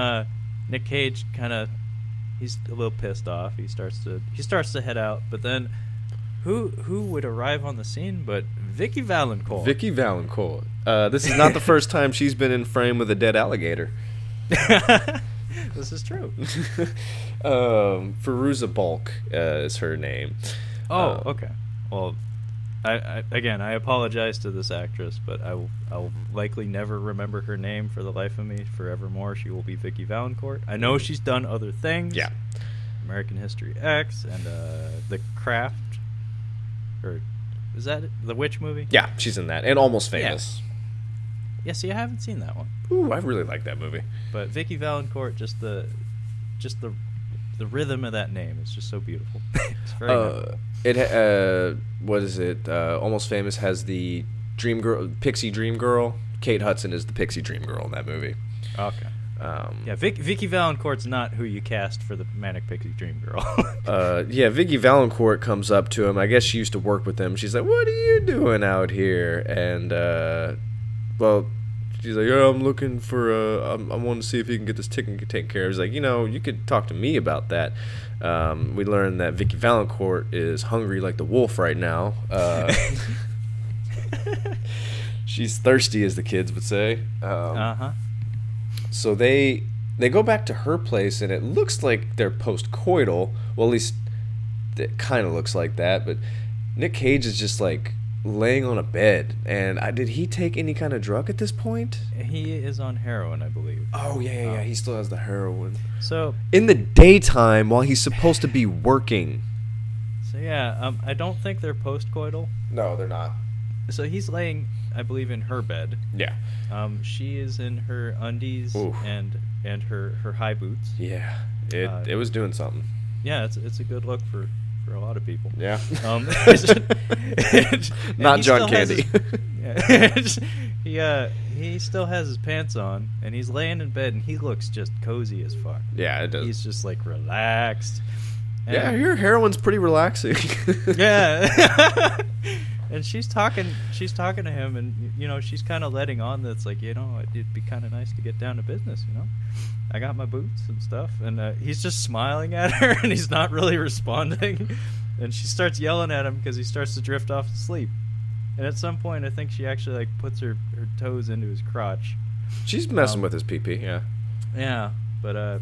Nic Cage he's a little pissed off. He starts to head out, but then who would arrive on the scene but Vicky Valancourt? Vicky Valancourt. This is not the first time she's been in frame with a dead alligator. This is true. Fairuza Balk is her name. Oh, okay. Well, I apologize to this actress, but I'll likely never remember her name for the life of me. Forevermore, she will be Vicky Valancourt. I know she's done other things. Yeah. American History X and The Craft. Or is that it? The Witch movie? Yeah, she's in that. And Almost Famous. Yeah, see, I haven't seen that one. Ooh, I really like that movie. But Vicky Valancourt, just the rhythm of that name is just so beautiful. It's very nice. What is it? Almost Famous has the dream girl, pixie dream girl. Kate Hudson is the pixie dream girl in that movie. Okay. Yeah, Vicky Valancourt's not who you cast for the Manic Pixie Dream Girl. Yeah, Vicky Valancourt comes up to him. I guess she used to work with him. She's like, "What are you doing out here?" And well, she's like, "Yeah, I'm looking for I want to see if you can get this ticket taken care of." He's like, "You could talk to me about that." We learned that Vicky Valancourt is hungry like the wolf right now. She's thirsty, as the kids would say. So they go back to her place, and it looks like they're post-coital. Well, at least it kind of looks like that. But Nic Cage is just like laying on a bed. And did he take any kind of drug at this point? He is on heroin, I believe. Oh, yeah. He still has the heroin. So in the daytime, while he's supposed to be working. So yeah, I don't think they're post-coital. No, they're not. So he's laying, I believe, in her bed. Yeah. She is in her undies and her high boots. Yeah. It was doing something. Yeah, it's a good look for a lot of people. Yeah. Not John Candy. He still has his pants on, and he's laying in bed, and he looks just cozy as fuck. Yeah, it does. He's just like relaxed. Yeah, your heroin's pretty relaxing. Yeah. And she's talking to him, and she's kind of letting on that's like, it'd be kind of nice to get down to business. I got my boots and stuff, and he's just smiling at her, and he's not really responding. And she starts yelling at him because he starts to drift off to sleep. And at some point, I think she actually puts her toes into his crotch. She's messing with his pee-pee, yeah. Yeah, But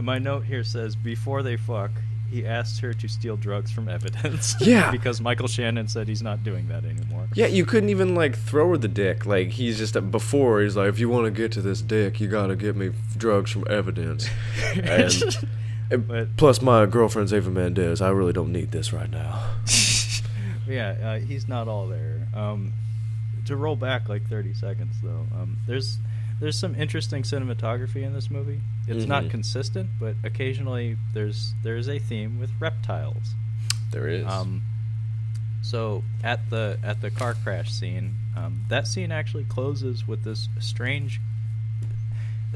my note here says before they fuck, he asked her to steal drugs from evidence. Yeah. Because Michael Shannon said he's not doing that anymore. Yeah, you couldn't even like throw her the dick. Like he's just before he's like, if you want to get to this dick, you gotta get me drugs from evidence. And plus, my girlfriend's Ava Mendez. I really don't need this right now. Yeah, he's not all there. To roll back like 30 seconds though, there's some interesting cinematography in this movie. It's not consistent, but occasionally there's a theme with reptiles. There is. So at the car crash scene, that scene actually closes with this strange.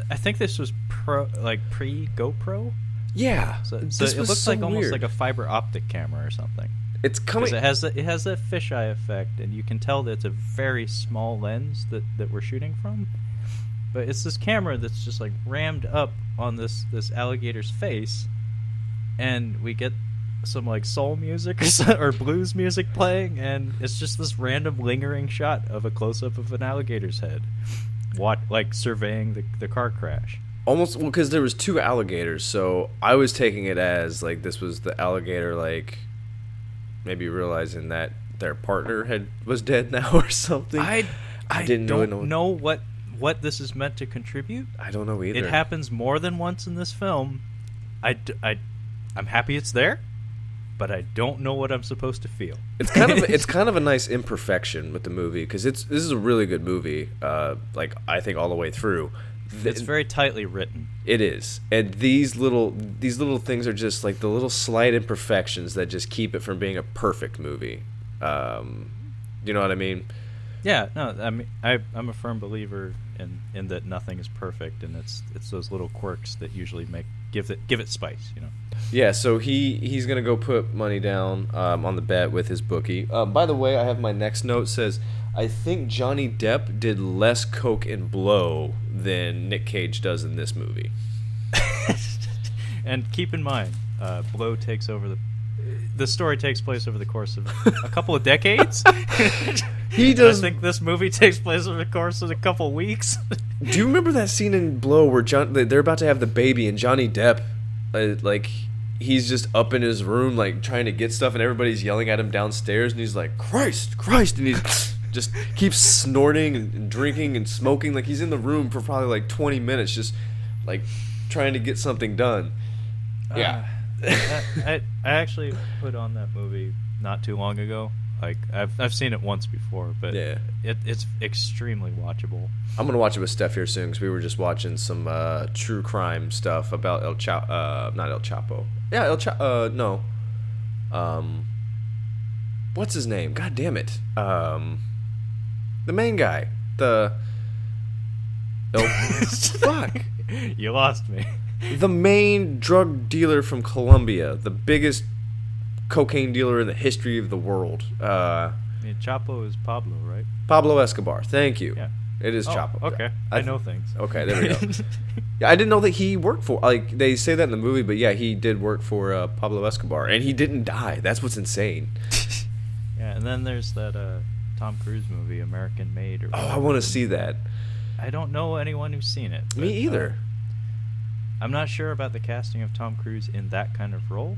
I think this was pre GoPro. Yeah. So it looks like almost like a fiber optic camera or something. It's coming. It has that fisheye effect, and you can tell that it's a very small lens that we're shooting from. But it's this camera that's just like rammed up on this alligator's face, and we get some like soul music or blues music playing, and it's just this random lingering shot of a close up of an alligator's head, surveying the car crash. Almost, well, because there was two alligators, so I was taking it as like this was the alligator, like maybe realizing that their partner was dead now or something. I didn't don't know what this is meant to contribute. I don't know either. It happens more than once in this film. I'm happy it's there, but I don't know what I'm supposed to feel. It's kind of a nice imperfection with the movie because this is a really good movie. I think all the way through. It's very tightly written. It is, and these little things are just like the little slight imperfections that just keep it from being a perfect movie. You know what I mean? Yeah, no, I mean I'm a firm believer in that nothing is perfect, and it's those little quirks that usually give it spice, you know. Yeah, so he's gonna go put money down on the bet with his bookie. By the way, I have my next note says I think Johnny Depp did less coke and blow than Nic Cage does in this movie. And keep in mind, blow takes over the story takes place over the course of a couple of decades. He does. I think this movie takes place over the course of a couple of weeks. Do you remember that scene in Blow where they're about to have the baby and Johnny Depp, he's just up in his room like trying to get stuff and everybody's yelling at him downstairs and he's like, Christ, and he's just keeps snorting and drinking and smoking like he's in the room for probably like 20 minutes just like trying to get something done. Yeah. I actually put on that movie not too long ago. Like I've seen it once before, but yeah, it's extremely watchable. I'm gonna watch it with Steph here soon because we were just watching some true crime stuff about not El Chapo. Yeah, no. What's his name? God damn it. The main guy. Fuck. You lost me. The main drug dealer from Colombia, the biggest cocaine dealer in the history of the world. I mean, Chapo is Pablo, right? Pablo Escobar. Thank you. Yeah. It is Chapo. Okay. I know things. Okay, there we go. Yeah, I didn't know that he worked for, like, they say that in the movie, but yeah, he did work for Pablo Escobar, and he didn't die. That's what's insane. Yeah, and then there's that Tom Cruise movie, American Made. Or I want to see that. I don't know anyone who's seen it. Me either. I'm not sure about the casting of Tom Cruise in that kind of role.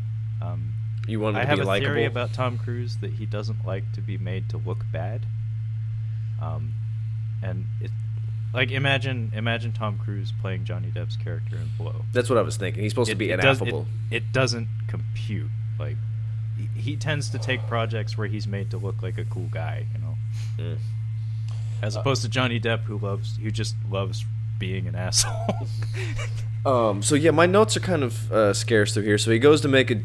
You want him I to have be a likable? theory about Tom Cruise that he doesn't like to be made to look bad. And it, like, imagine Tom Cruise playing Johnny Depp's character in Blow. That's what I was thinking. He's supposed to be ineffable. It doesn't compute. Like, he tends to take projects where he's made to look like a cool guy, you know. As opposed to Johnny Depp, who just loves being an asshole. So yeah, my notes are kind of scarce through here. So he goes to make a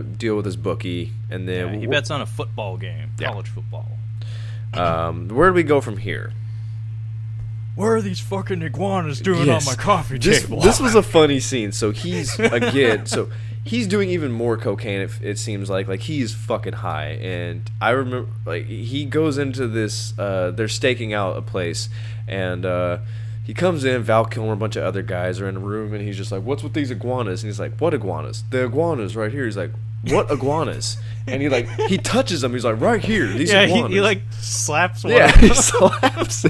deal with his bookie, and then he bets on a football game, college football. Where do we go from here? What are these fucking iguanas doing on my coffee table? This was a funny scene. So he's he's doing even more cocaine. It seems like he's fucking high. And I remember he goes into this. They're staking out a place, and he comes in. Val Kilmer, a bunch of other guys are in a room, and he's just like, "What's with these iguanas?" And he's like, "What iguanas? The iguanas right here." He's like, "What iguanas?" And he touches them. He's like, "Right here, these iguanas." He like slaps one. Yeah, he slaps.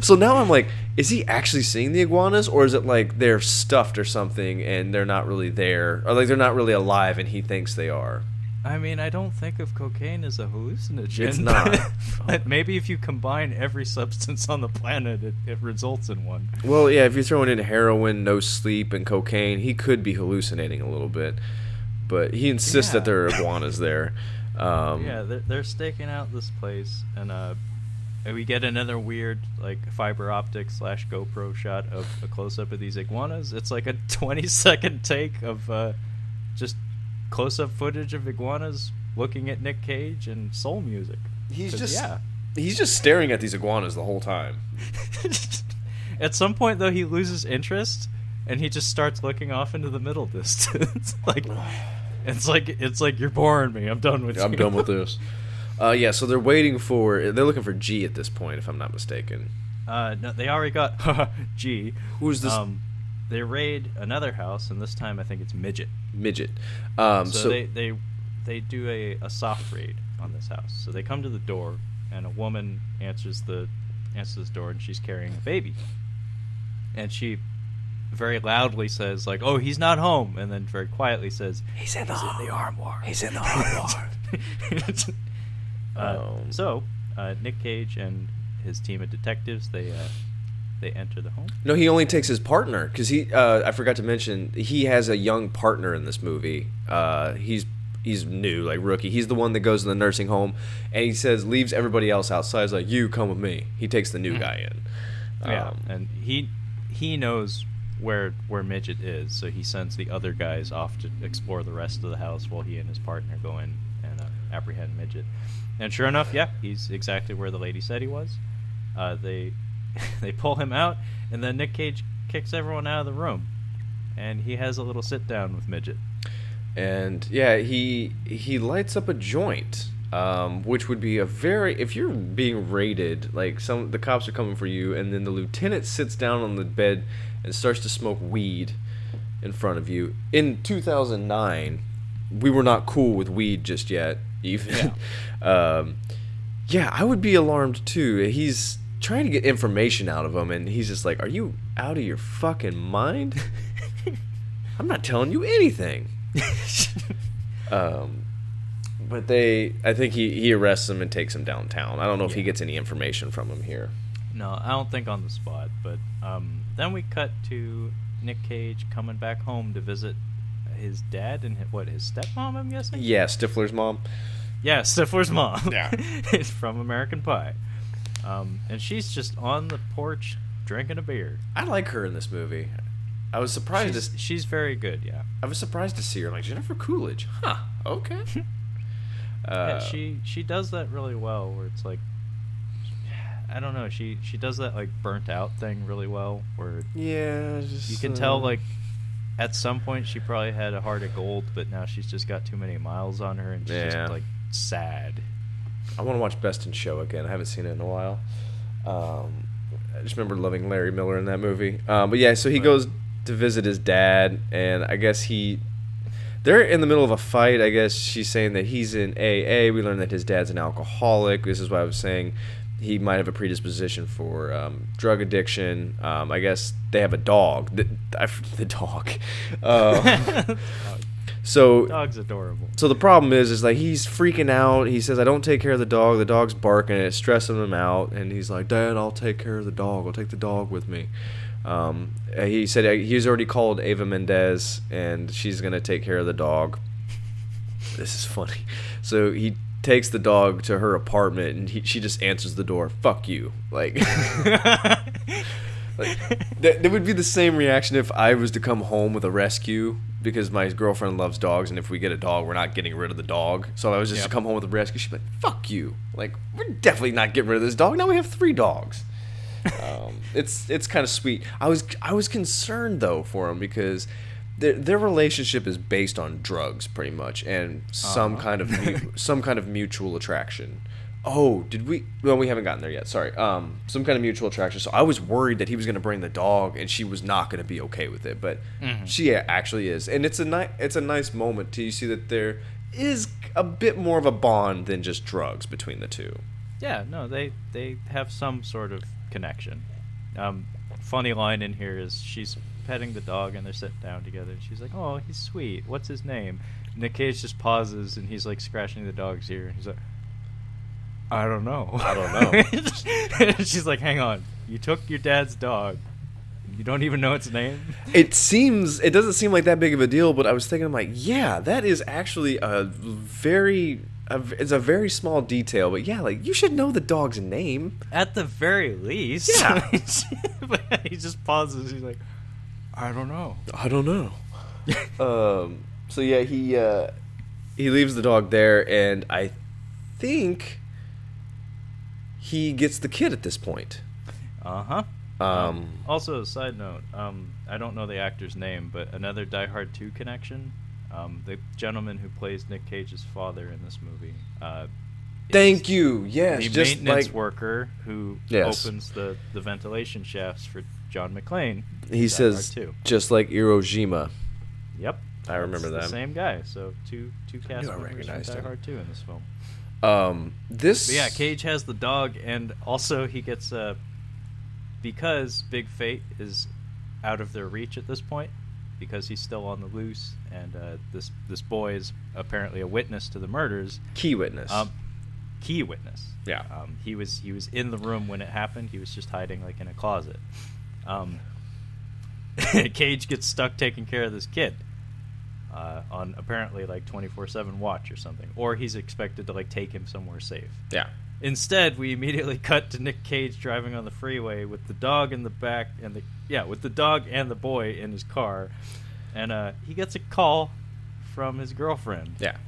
So now I'm like, is he actually seeing the iguanas, or is it like they're stuffed or something and they're not really there, or like they're not really alive and he thinks they are? I mean, I don't think of cocaine as a hallucinogen. It's not. But maybe if you combine every substance on the planet, it results in one. Well, yeah, if you're throwing in heroin, no sleep, and cocaine, he could be hallucinating a little bit. But he insists that there are iguanas there. Yeah, they're staking out this place, and we get another weird like fiber optic / GoPro shot of a close-up of these iguanas. It's like a 20-second take of just close-up footage of iguanas looking at Nic Cage and soul music. He's just staring at these iguanas the whole time. At some point, though, he loses interest and he just starts looking off into the middle distance. It's like you're boring me. I'm done with you. I'm done with this. Yeah, so they're looking for G at this point, if I'm not mistaken. No, they already got G. Who's this? They raid another house, and this time I think it's Midget. So they do a soft raid on this house. So they come to the door, and a woman answers this door, and she's carrying a baby, and she very loudly says like, "Oh, he's not home," and then very quietly says, "He's in the armoire. He's in the armoire." So Nic Cage and his team of detectives they enter the home. No, he only takes his partner because I forgot to mention he has a young partner in this movie. He's new, like rookie. He's the one that goes to the nursing home, and he leaves everybody else outside. He's like, "You come with me." He takes the new guy in. And he knows where Midget is, so he sends the other guys off to explore the rest of the house while he and his partner go in and apprehend Midget. And sure enough, he's exactly where the lady said he was. They pull him out, and then Nic Cage kicks everyone out of the room, and he has a little sit down with Midget. And yeah, he lights up a joint, which would be if you're being raided, like the cops are coming for you, and then the lieutenant sits down on the bed and starts to smoke weed in front of you. In 2009, we were not cool with weed just yet, even. Yeah, I would be alarmed too. He's trying to get information out of him, and he's just like, "Are you out of your fucking mind? I'm not telling you anything." But I think he arrests him and takes him downtown. I don't know if he gets any information from him here. No, I don't think on the spot. But then we cut to Nic Cage coming back home to visit his dad and his stepmom, I'm guessing? Yeah, Stifler's mom. Yeah, Stifler's mom. Yeah. It's from American Pie. And she's just on the porch drinking a beer. I like her in this movie. I was surprised. She's very good, yeah. I was surprised to see her. I'm like, Jennifer Coolidge. Huh, okay. Yeah, she does that really well, where it's like, I don't know, she does that like burnt out thing really well, where you can tell like at some point she probably had a heart of gold, but now she's just got too many miles on her, and she's just like sad. I want to watch Best in Show again. I haven't seen it in a while. I just remember loving Larry Miller in that movie. But yeah, so he goes to visit his dad, and I guess they're in the middle of a fight. I guess she's saying that he's in AA. We learned that his dad's an alcoholic. This is why I was saying he might have a predisposition for drug addiction. I guess they have a dog. The dog. So dog's adorable. So the problem is like he's freaking out. He says, "I don't take care of the dog. The dog's barking. It's stressing him out." And he's like, "Dad, I'll take care of the dog. I'll take the dog with me." He said he's already called Ava Mendez, and she's gonna take care of the dog. This is funny. So he takes the dog to her apartment, and she just answers the door, "Fuck you." Like, that would be the same reaction if I was to come home with a rescue, because my girlfriend loves dogs, and if we get a dog, we're not getting rid of the dog. So I was just to come home with a rescue, she'd be like, "Fuck you." Like, we're definitely not getting rid of this dog. Now we have 3 dogs. It's kind of sweet. I was concerned though for him, because their relationship is based on drugs pretty much, and some kind of mutual attraction. Oh, did we? Well, we haven't gotten there yet. Sorry. Some kind of mutual attraction. So I was worried that he was going to bring the dog, and she was not going to be okay with it, but she actually is, and it's a nice moment to see that there is a bit more of a bond than just drugs between the two. Yeah, no, they have some sort of connection. funny line in here is she's petting the dog and they're sitting down together and she's like, oh, he's sweet, what's his name? Nic Cage just pauses and he's like scratching the dog's ear and he's like, I don't know. And she's like, hang on, you took your dad's dog, you don't even know its name? It doesn't seem like that big of a deal, but I was thinking, I'm like, yeah, that is actually it's a very small detail, but yeah, like, you should know the dog's name. At the very least. Yeah. He just pauses, he's like, I don't know. So yeah, he leaves the dog there, and I think he gets the kid at this point. Uh-huh. Also, a side note, I don't know the actor's name, but another Die Hard 2 connection. The gentleman who plays Nic Cage's father in this movie. Thank you. Yes, the just maintenance worker who opens the ventilation shafts for John McClane. He says, just like Hiroshima. Yep. I remember that. The same guy. So two cast members from Die Hard 2 in this film. But yeah, Cage has the dog, and also he gets because Big Fate is out of their reach at this point, because he's still on the loose, and this boy is apparently a witness to the murders. Key witness. Yeah. He was in the room when it happened. He was just hiding like in a closet. Cage gets stuck taking care of this kid on apparently like 24/7 watch or something, or he's expected to like take him somewhere safe. Yeah. Instead, we immediately cut to Nic Cage driving on the freeway with the dog in the back with the dog and the boy in his car, and he gets a call from his girlfriend. Yeah.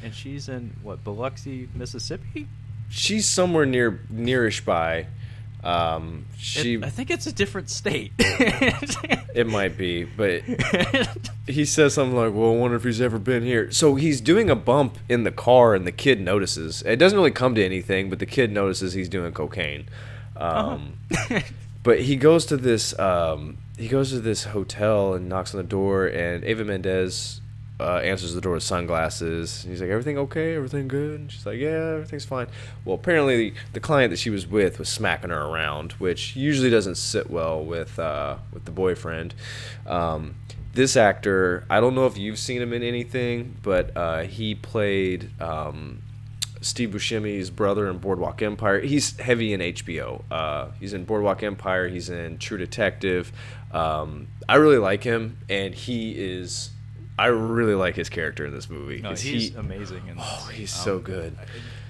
And she's in Biloxi, Mississippi? She's somewhere nearish by. I think it's a different state. It might be, but he says something like, well, I wonder if he's ever been here. So he's doing a bump in the car, and the kid notices. It doesn't really come to anything, but the kid notices he's doing cocaine. But he goes to this hotel and knocks on the door, and Eva Mendes answers the door with sunglasses. And he's like, everything okay? Everything good? And she's like, yeah, everything's fine. Well, apparently the client that she was with was smacking her around, which usually doesn't sit well with the boyfriend. This actor, I don't know if you've seen him in anything, but he played Steve Buscemi's brother in Boardwalk Empire. He's heavy in HBO. He's in Boardwalk Empire. He's in True Detective. I really like him, and I really like his character in this movie. No, he's amazing in this. Oh, he's so good.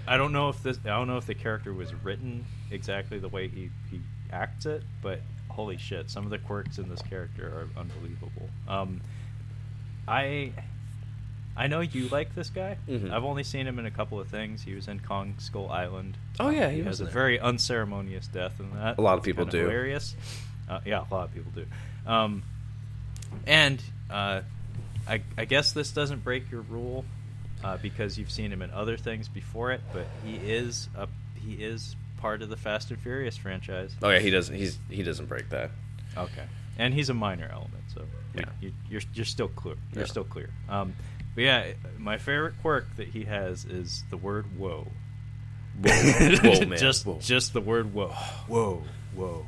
I don't know if the character was written exactly the way he acts it, but holy shit, some of the quirks in this character are unbelievable. I know you like this guy. Mm-hmm. I've only seen him in a couple of things. He was in Kong Skull Island. Oh yeah, he has a very unceremonious death in that. A lot of people do. Hilarious. Yeah, a lot of people do. I guess this doesn't break your rule because you've seen him in other things before it, but he is part of the Fast and Furious franchise. Oh yeah, he doesn't break that. Okay, and he's a minor element, so yeah, you're still clear. You're still clear. But yeah, my favorite quirk that he has is the word "whoa." Whoa, man. Just the word "whoa." Whoa, whoa,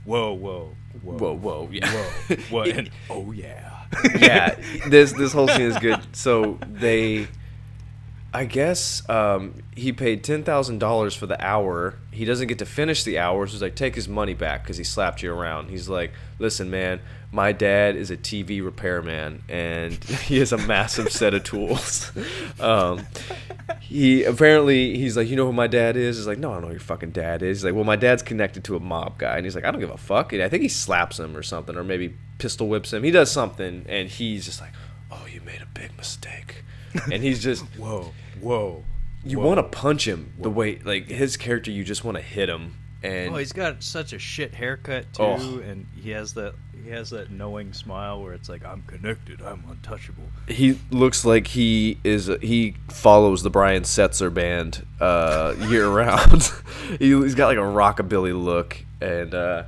whoa, whoa, whoa, whoa, yeah, whoa, whoa, and oh yeah. Yeah, this whole scene is good. So I guess he paid $10,000 for the hour. He doesn't get to finish the hour, so he's like, take his money back because he slapped you around. He's like, listen, man, my dad is a TV repairman, and he has a massive set of tools. He's like, you know who my dad is? He's like, no, I don't know who your fucking dad is. He's like, well, my dad's connected to a mob guy. And he's like, I don't give a fuck. And I think he slaps him or something, or maybe pistol whips him. He does something, and he's just like, oh, you made a big mistake. And he's just, whoa. You want to punch him the way, like, his character, you just want to hit him. And he's got such a shit haircut too, and he has that knowing smile where it's like, I'm connected, I'm untouchable. He looks like he follows the Brian Setzer band year round. He's got like a rockabilly look, and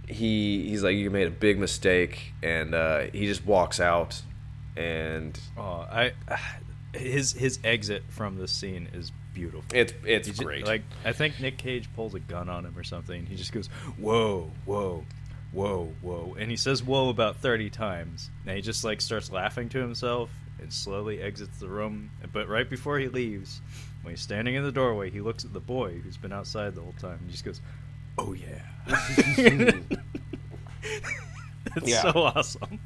he's like, you made a big mistake, and he just walks out. And his exit from this scene is beautiful. It's great. Like, I think Nic Cage pulls a gun on him or something. He just goes, whoa, whoa, whoa, whoa. And he says whoa about 30 times. And he just, like, starts laughing to himself and slowly exits the room. But right before he leaves, when he's standing in the doorway, he looks at the boy who's been outside the whole time and just goes, oh, yeah. It's so awesome.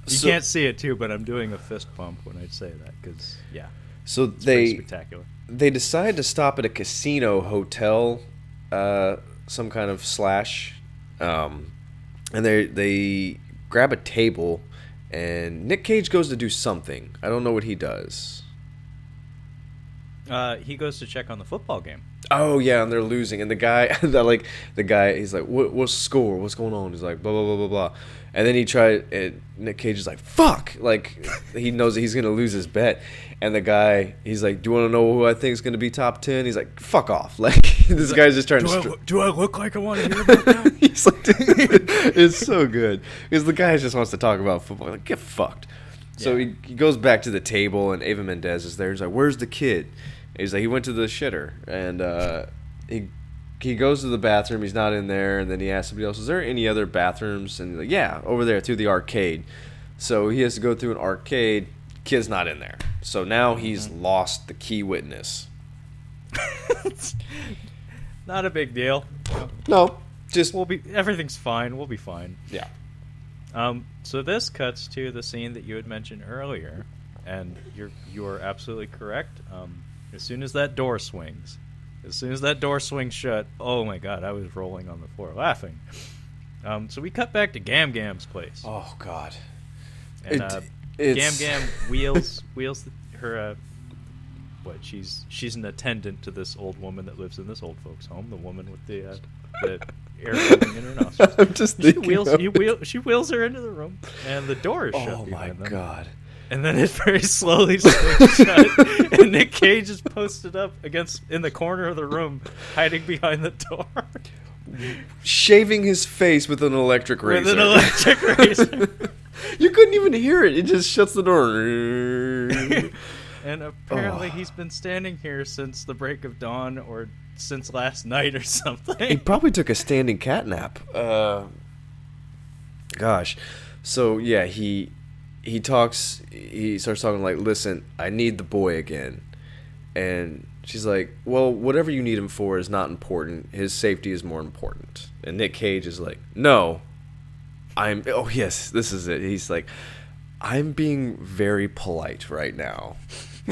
You can't see it, too, but I'm doing a fist pump when I say that because, yeah. So it's pretty spectacular. They decide to stop at a casino hotel, some kind of slash, and they grab a table, and Nic Cage goes to do something. I don't know what he does. He goes to check on the football game. Oh yeah, and they're losing, and the guy, he's like, what's the score? What's going on? He's like, blah blah blah blah blah, and then and Nic Cage is like, fuck, like he knows that he's gonna lose his bet, and the guy, he's like, do you want to know who I think is gonna be top 10? He's like, fuck off, like this guy's just trying to. Do I look like I want to hear about that? He's like, it's so good because the guy just wants to talk about football. Like, get fucked. Yeah. So he goes back to the table, and Ava Mendez is there. He's like, where's the kid? He's like, he went to the shitter, and he goes to the bathroom. He's not in there, and then he asks somebody else, is there any other bathrooms? And he's like, yeah, over there through the arcade. So he has to go through an arcade. Kid's not in there. So now he's lost the key witness. Not a big deal. No, just everything's fine. We'll be fine. Yeah. So this cuts to the scene that you had mentioned earlier, and you are absolutely correct. As soon as that door swings shut, oh my god, I was rolling on the floor laughing. So we cut back to Gam Gam's place. Oh god. And Gam Gam wheels her. She's an attendant to this old woman that lives in this old folks' home. The woman with the air coming in her nostrils. I'm just thinking. She wheels her into the room, and the door is shut. Oh my god. And then it very slowly swings shut, and Nic Cage is posted up in the corner of the room, hiding behind the door, shaving his face with an electric razor. With an electric razor. You couldn't even hear it. It just shuts the door. And apparently he's been standing here since the break of dawn, or since last night, or something. He probably took a standing cat nap. Gosh. So yeah, he starts talking like, listen, I need the boy again. And she's like, well, whatever you need him for is not important. His safety is more important. And Nic Cage is like, no, oh yes, this is it. He's like, I'm being very polite right now.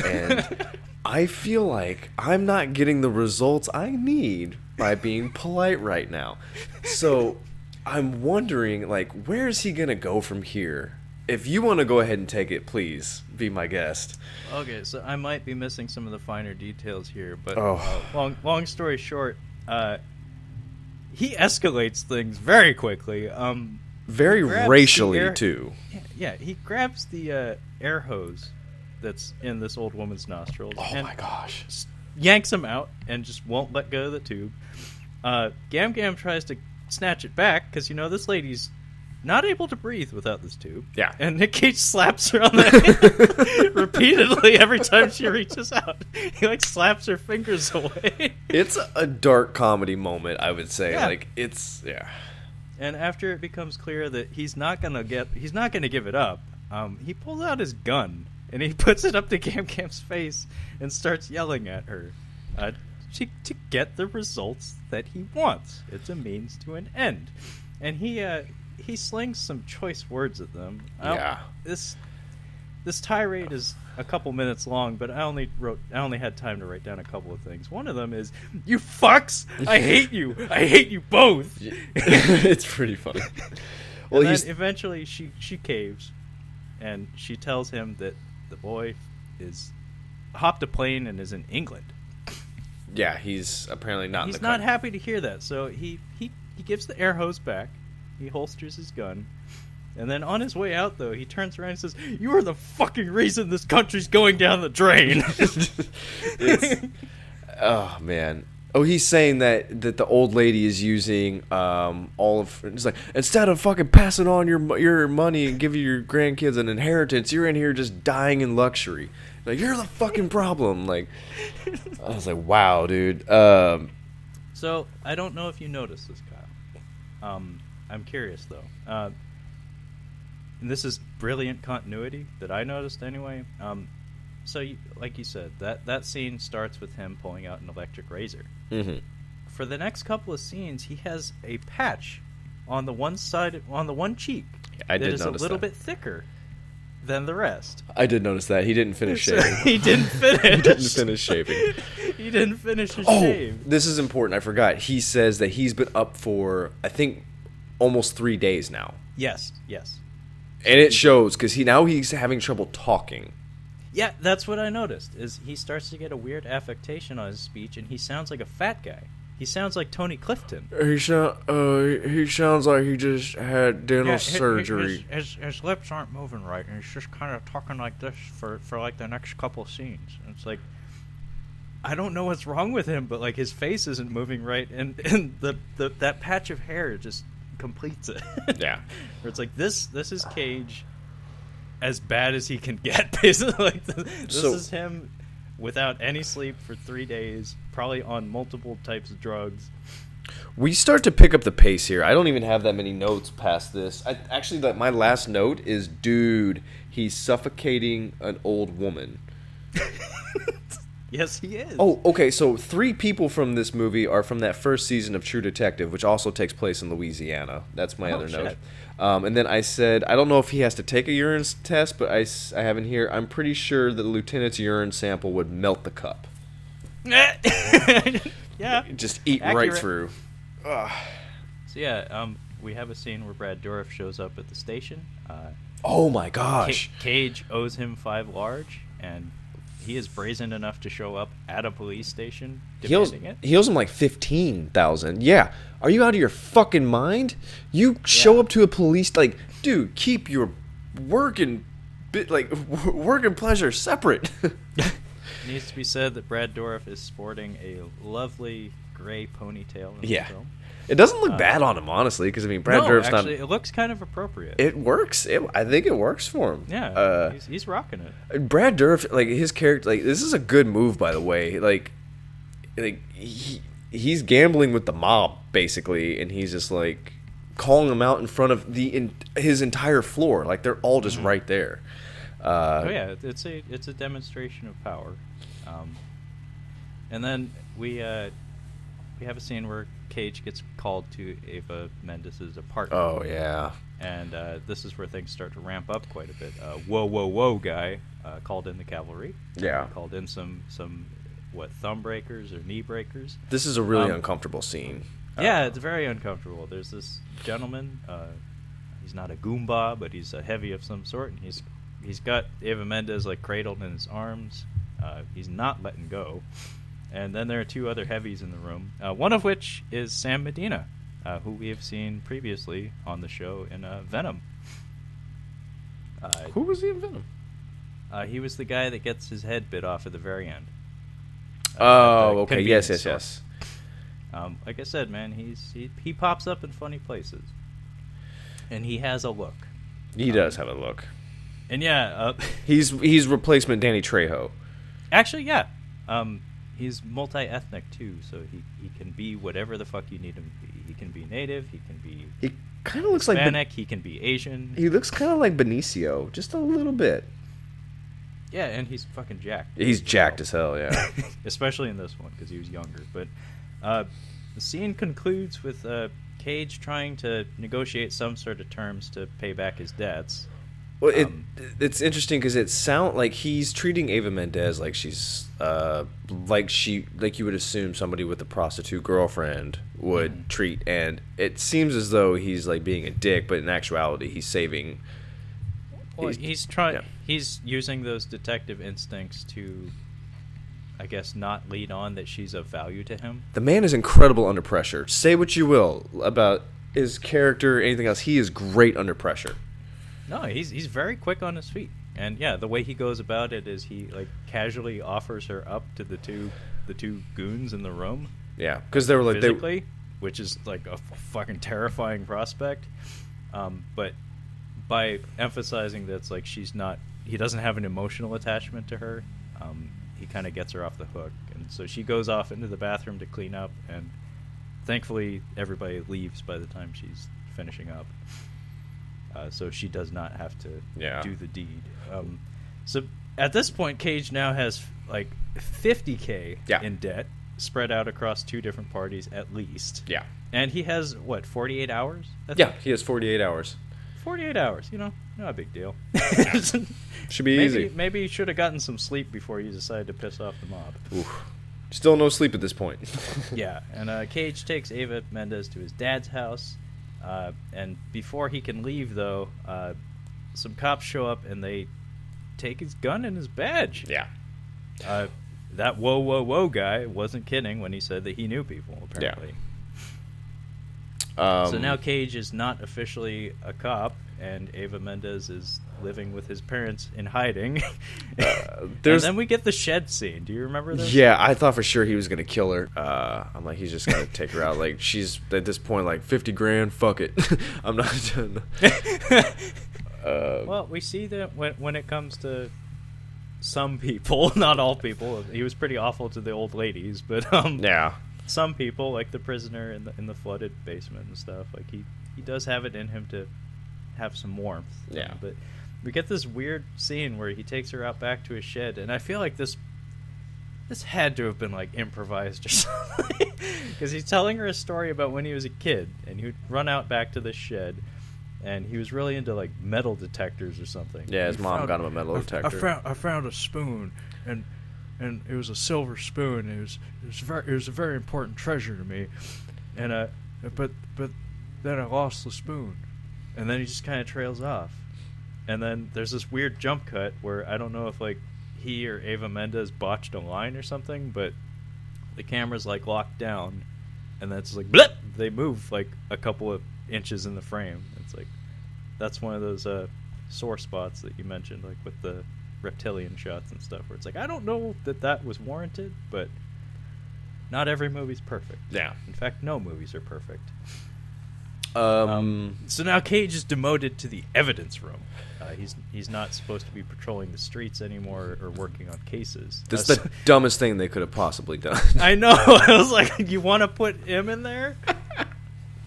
And I feel like I'm not getting the results I need by being polite right now. So I'm wondering, like, where is he going to go from here? If you want to go ahead and take it, please be my guest. Okay, so I might be missing some of the finer details here, but long story short, he escalates things very quickly. Very racially, too. Yeah, he grabs the air hose that's in this old woman's nostrils. Oh my gosh. Yanks him out and just won't let go of the tube. Gam Gam tries to snatch it back because, this lady's not able to breathe without this tube. Yeah. And Nic Cage slaps her on the head repeatedly every time she reaches out. He, slaps her fingers away. It's a dark comedy moment, I would say. Yeah. And after it becomes clear that he's not gonna give it up, he pulls out his gun and he puts it up to Gam Gam's face and starts yelling at her to get the results that he wants. It's a means to an end, and he slings some choice words at them. This tirade is a couple minutes long, but I only had time to write down a couple of things. One of them is, "You fucks! I hate you! I hate you both!" It's pretty funny. Well, then eventually she caves, and she tells him that the boy is hopped a plane and is in England. Yeah, he's apparently not. He's not happy to hear that, so he gives the air hose back. He holsters his gun. And then on his way out, though, he turns around and says, "You are the fucking reason this country's going down the drain." Oh, man. Oh, he's saying that the old lady is using all of... It's like, instead of fucking passing on your money and giving your grandkids an inheritance, you're in here just dying in luxury. Like, you're the fucking problem. Like, I was like, wow, dude. So, I don't know if you noticed this, Kyle. I'm curious though. And this is brilliant continuity that I noticed anyway. So, like you said, that scene starts with him pulling out an electric razor. Mm-hmm. For the next couple of scenes, he has a patch on the one side, on the one cheek, I that did is a notice little that. bit thicker than the rest. I did notice that. He didn't finish shaving. He didn't finish. He didn't finish shaving. He didn't finish his shave. This is important. I forgot. He says that he's been up for, I think, almost 3 days now. Yes. And it shows, because he's having trouble talking. Yeah, that's what I noticed, is he starts to get a weird affectation on his speech, and he sounds like a fat guy. He sounds like Tony Clifton. He sounds like he just had dental surgery. His lips aren't moving right, and he's just kind of talking like this for like the next couple of scenes. And it's like, I don't know what's wrong with him, but like his face isn't moving right, and that patch of hair just completes it. Yeah. Where it's like, this is Cage as bad as he can get, basically. Like this is him without any sleep for 3 days, probably on multiple types of drugs. We start to pick up the pace here. I don't even have that many notes past this. My last note is, dude, he's suffocating an old woman. Yes, he is. Oh, okay, so 3 people from this movie are from that first season of True Detective, which also takes place in Louisiana. That's my other note. And then I said, I don't know if he has to take a urine test, but I have in here, I'm pretty sure that the lieutenant's urine sample would melt the cup. Yeah. Just eat Accurate. right through. Ugh. So yeah, we have a scene where Brad Dourif shows up at the station. Oh my gosh. Cage owes him 5 large, and he is brazen enough to show up at a police station demanding it. He owes him like 15,000. Yeah. Are you out of your fucking mind? You show up to a police, like, dude, keep your work and pleasure separate. It needs to be said that Brad Dourif is sporting a lovely gray ponytail in the film. It doesn't look bad on him, honestly, because, I mean, Brad Dourif's actually, it looks kind of appropriate. It works. I think it works for him. Yeah, he's rocking it. Brad Dourif, like, his character, like, this is a good move, by the way. Like he's gambling with the mob, basically, and he's just, like, calling them out in front of his entire floor. Like, they're all just right there. It's a demonstration of power. And then we have a scene where Cage gets called to Eva Mendes' apartment. Oh, yeah. And this is where things start to ramp up quite a bit. Whoa guy called in the cavalry. Yeah. Called in some thumb breakers or knee breakers. This is a really uncomfortable scene. Yeah, it's very uncomfortable. There's this gentleman. He's not a Goomba, but he's a heavy of some sort, and he's got Eva Mendes like cradled in his arms. He's not letting go. And then there are 2 other heavies in the room, one of which is Sam Medina, who we have seen previously on the show in Venom. Who was he in Venom? He was the guy that gets his head bit off at the very end. Okay. Yes. Like I said, man, he pops up in funny places, and he has a look. He does have a look. And yeah, he's replacement Danny Trejo. Actually, yeah. He's multi-ethnic too, so he can be whatever the fuck you need him to be. He can be native, he can be kind of looks Hispanic, he can be Asian. He looks kind of like Benicio, just a little bit. Yeah, and he's fucking jacked. He's jacked as hell, yeah. Especially in this one, because he was younger. But the scene concludes with Cage trying to negotiate some sort of terms to pay back his debts. Well, it's interesting because it sounds like he's treating Eva Mendes like she's like you would assume somebody with a prostitute girlfriend would treat, and it seems as though he's like being a dick, but in actuality he's saving. Well, he's using those detective instincts to, I guess, not lead on that she's of value to him. The man is incredible under pressure. Say what you will about his character, anything else, he is great under pressure. No, he's very quick on his feet, and yeah, the way he goes about it is he like casually offers her up to the two goons in the room. Yeah, because they were like physically, which is like a fucking terrifying prospect. But by emphasizing that it's like he doesn't have an emotional attachment to her. He kind of gets her off the hook, and so she goes off into the bathroom to clean up, and thankfully, everybody leaves by the time she's finishing up. So she does not have to do the deed. So at this point, Cage now has like $50K in debt spread out across 2 different parties at least. Yeah. And he has, 48 hours? He has 48 hours. 48 hours, not a big deal. Should be easy. Maybe you should have gotten some sleep before you decided to piss off the mob. Oof. Still no sleep at this point. Yeah, and Cage takes Eva Mendes to his dad's house. And before he can leave, though, some cops show up and they take his gun and his badge. Yeah. That whoa guy wasn't kidding when he said that he knew people, apparently. Yeah. So now Cage is not officially a cop, and Eva Mendes is living with his parents in hiding. And then we get the shed scene. Do you remember this? Yeah, I thought for sure he was gonna kill her. I'm like, he's just gonna take her out. Like, she's at this point like 50 grand. Fuck it. I'm not done. Well, we see that when it comes to some people, not all people, he was pretty awful to the old ladies, but yeah, some people, like the prisoner in the flooded basement and stuff, like he does have it in him to have some warmth. Yeah. But we get this weird scene where he takes her out back to his shed, and I feel like this had to have been like improvised or something, because he's telling her a story about when he was a kid, and he would run out back to the shed, and he was really into like metal detectors or something. Yeah, his mom got him a metal detector. I found a spoon, and it was a silver spoon. It was a very important treasure to me, and but then I lost the spoon. And then he just kind of trails off. And then there's this weird jump cut where I don't know if like he or Eva Mendes botched a line or something, but the camera's like locked down, and then it's like blip, they move like a couple of inches in the frame. It's like that's one of those sore spots that you mentioned, like with the reptilian shots and stuff, where it's like I don't know that was warranted, but not every movie's perfect. Yeah. In fact, no movies are perfect. So now Cage is demoted to the evidence room. He's not supposed to be patrolling the streets anymore or working on cases. This is the dumbest thing they could have possibly done. I know. I was like, you want to put him in there?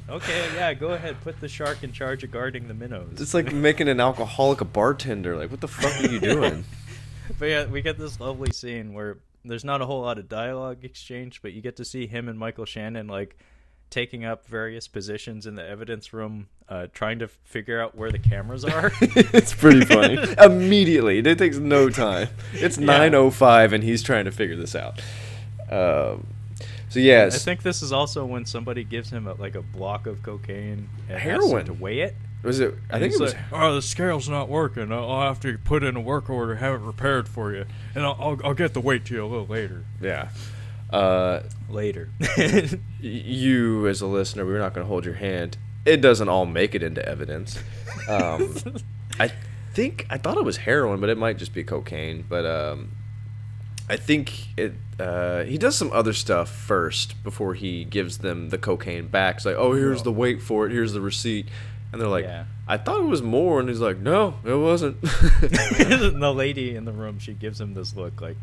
Okay, yeah, go ahead. Put the shark in charge of guarding the minnows. It's like making an alcoholic a bartender. Like, what the fuck are you doing? But yeah, we get this lovely scene where there's not a whole lot of dialogue exchange, but you get to see him and Michael Shannon like taking up various positions in the evidence room, trying to figure out where the cameras are. It's pretty funny. Immediately. It takes no time. It's 9:05 and he's trying to figure this out. So yes. I think this is also when somebody gives him a block of cocaine and heroin asks him to weigh it. Was it? I think it was. Like, oh, the scale's not working. I'll have to put in a work order, have it repaired for you, and I'll get the weight to you a little later. Yeah. Later. You, as a listener, we're not going to hold your hand. It doesn't all make it into evidence. I thought it was heroin, but it might just be cocaine. But I think it. He does some other stuff first before he gives them the cocaine back. It's like, oh, here's the weight for it. Here's the receipt. And they're like, I thought it was more. And he's like, no, it wasn't. The lady in the room, she gives him this look like,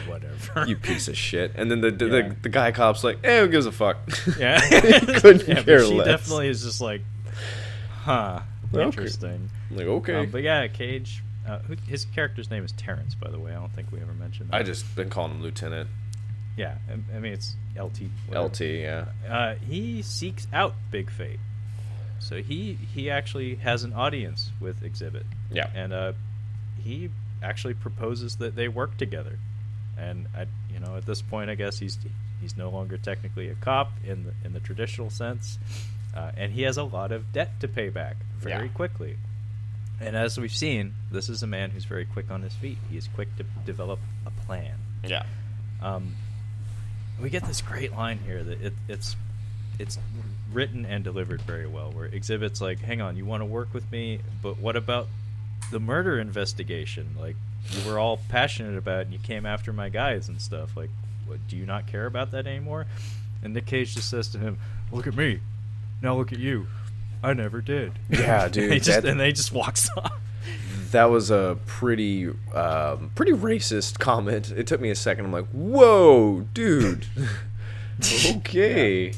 whatever. You piece of shit. And then the guy cop's like, who gives a fuck? Yeah. He couldn't care she less. definitely is just like, interesting. Like, okay. But yeah, Cage, his character's name is Terrence, by the way. I don't think we ever mentioned that. I just been calling him Lieutenant. Yeah, I mean, it's LT. Whatever. LT, yeah. He seeks out Big Fate. So he actually has an audience with Xzibit. Yeah. And he actually proposes that they work together. And at this point, I guess he's no longer technically a cop in the traditional sense, and he has a lot of debt to pay back very quickly. And as we've seen, this is a man who's very quick on his feet. He is quick to develop a plan. Yeah. We get this great line here that it's written and delivered very well, where Xzibit's like, hang on, you want to work with me, but what about the murder investigation? Like, you were all passionate about it and you came after my guys and stuff. Like, what, do you not care about that anymore? And Nic Cage just says to him, look at me, now look at you, I never did. Yeah, dude. And they just walks off. That was a pretty racist comment. It took me a second. I'm like, whoa, dude. Okay.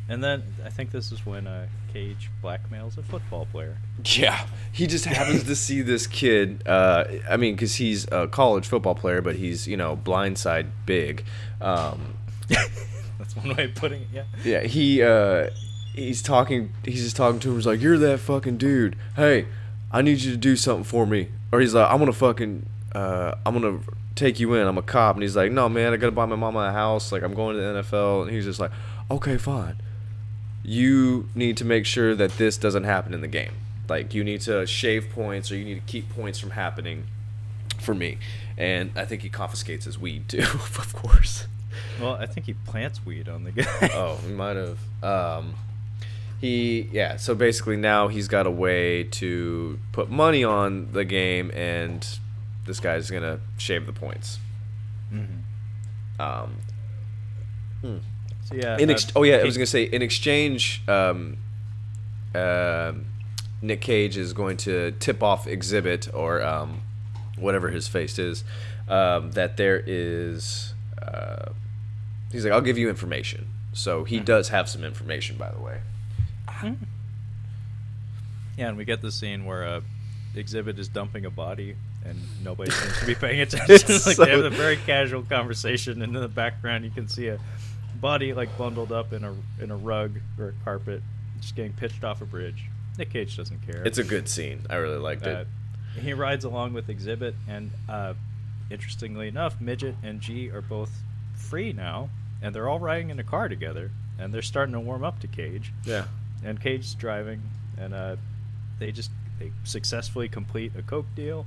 And then I think this is when Cage blackmails a football player. Yeah, he just happens to see this kid. I mean, because he's a college football player, but he's blindside big. That's one way of putting it. Yeah. Yeah, he's talking. He's just talking to him. He's like, "You're that fucking dude. Hey, I need you to do something for me." Or he's like, "I'm gonna take you in. I'm a cop." And he's like, "No, man, I gotta buy my mama a house. Like, I'm going to the NFL." And he's just like, "Okay, fine. You need to make sure that this doesn't happen in the game. Like, you need to shave points, or you need to keep points from happening for me." And I think he confiscates his weed too, of course. Well, I think he plants weed on the guy. Oh, he might have. So basically now he's got a way to put money on the game, and this guy's gonna shave the points. Mm-hmm. So yeah. I was gonna say, in exchange, Nic Cage is going to tip off Xzibit, or whatever his face is, that there is. He's like, "I'll give you information." So he does have some information, by the way. Yeah, and we get the scene where Xzibit is dumping a body, and nobody seems to be paying attention. They have a very casual conversation, and in the background you can see a body bundled up in a rug or a carpet, just getting pitched off a bridge. Nic Cage doesn't care. It's a good scene. I really liked it. He rides along with Xzibit, and interestingly enough, Midget and G are both free now, and they're all riding in a car together, and they're starting to warm up to Cage. Yeah. And Cage's driving, and they successfully complete a coke deal.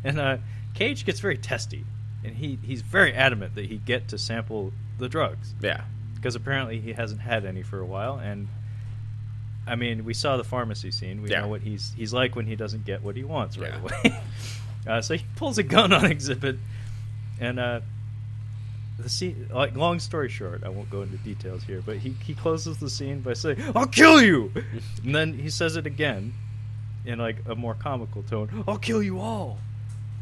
And Cage gets very testy, and he's very adamant that he get to sample the drugs. Yeah. Because apparently he hasn't had any for a while, and I mean, we saw the pharmacy scene. We know what he's like when he doesn't get what he wants right away. So he pulls a gun on Xzibit, and the scene. Long story short, I won't go into details here, but he closes the scene by saying, "I'll kill you," and then he says it again in a more comical tone. "I'll kill you all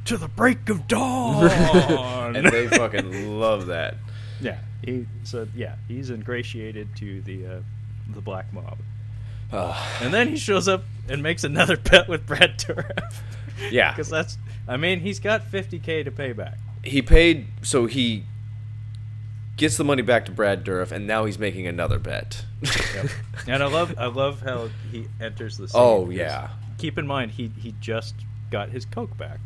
to the break of dawn." And they fucking love that. Yeah, he's ingratiated to the black mob. And then he shows up and makes another bet with Brad Dourif. Yeah. Because he's got $50K to pay back. He paid, so he gets the money back to Brad Dourif, and now he's making another bet. Yep. And I love how he enters the scene. Oh, yeah. Keep in mind, he just got his coke back.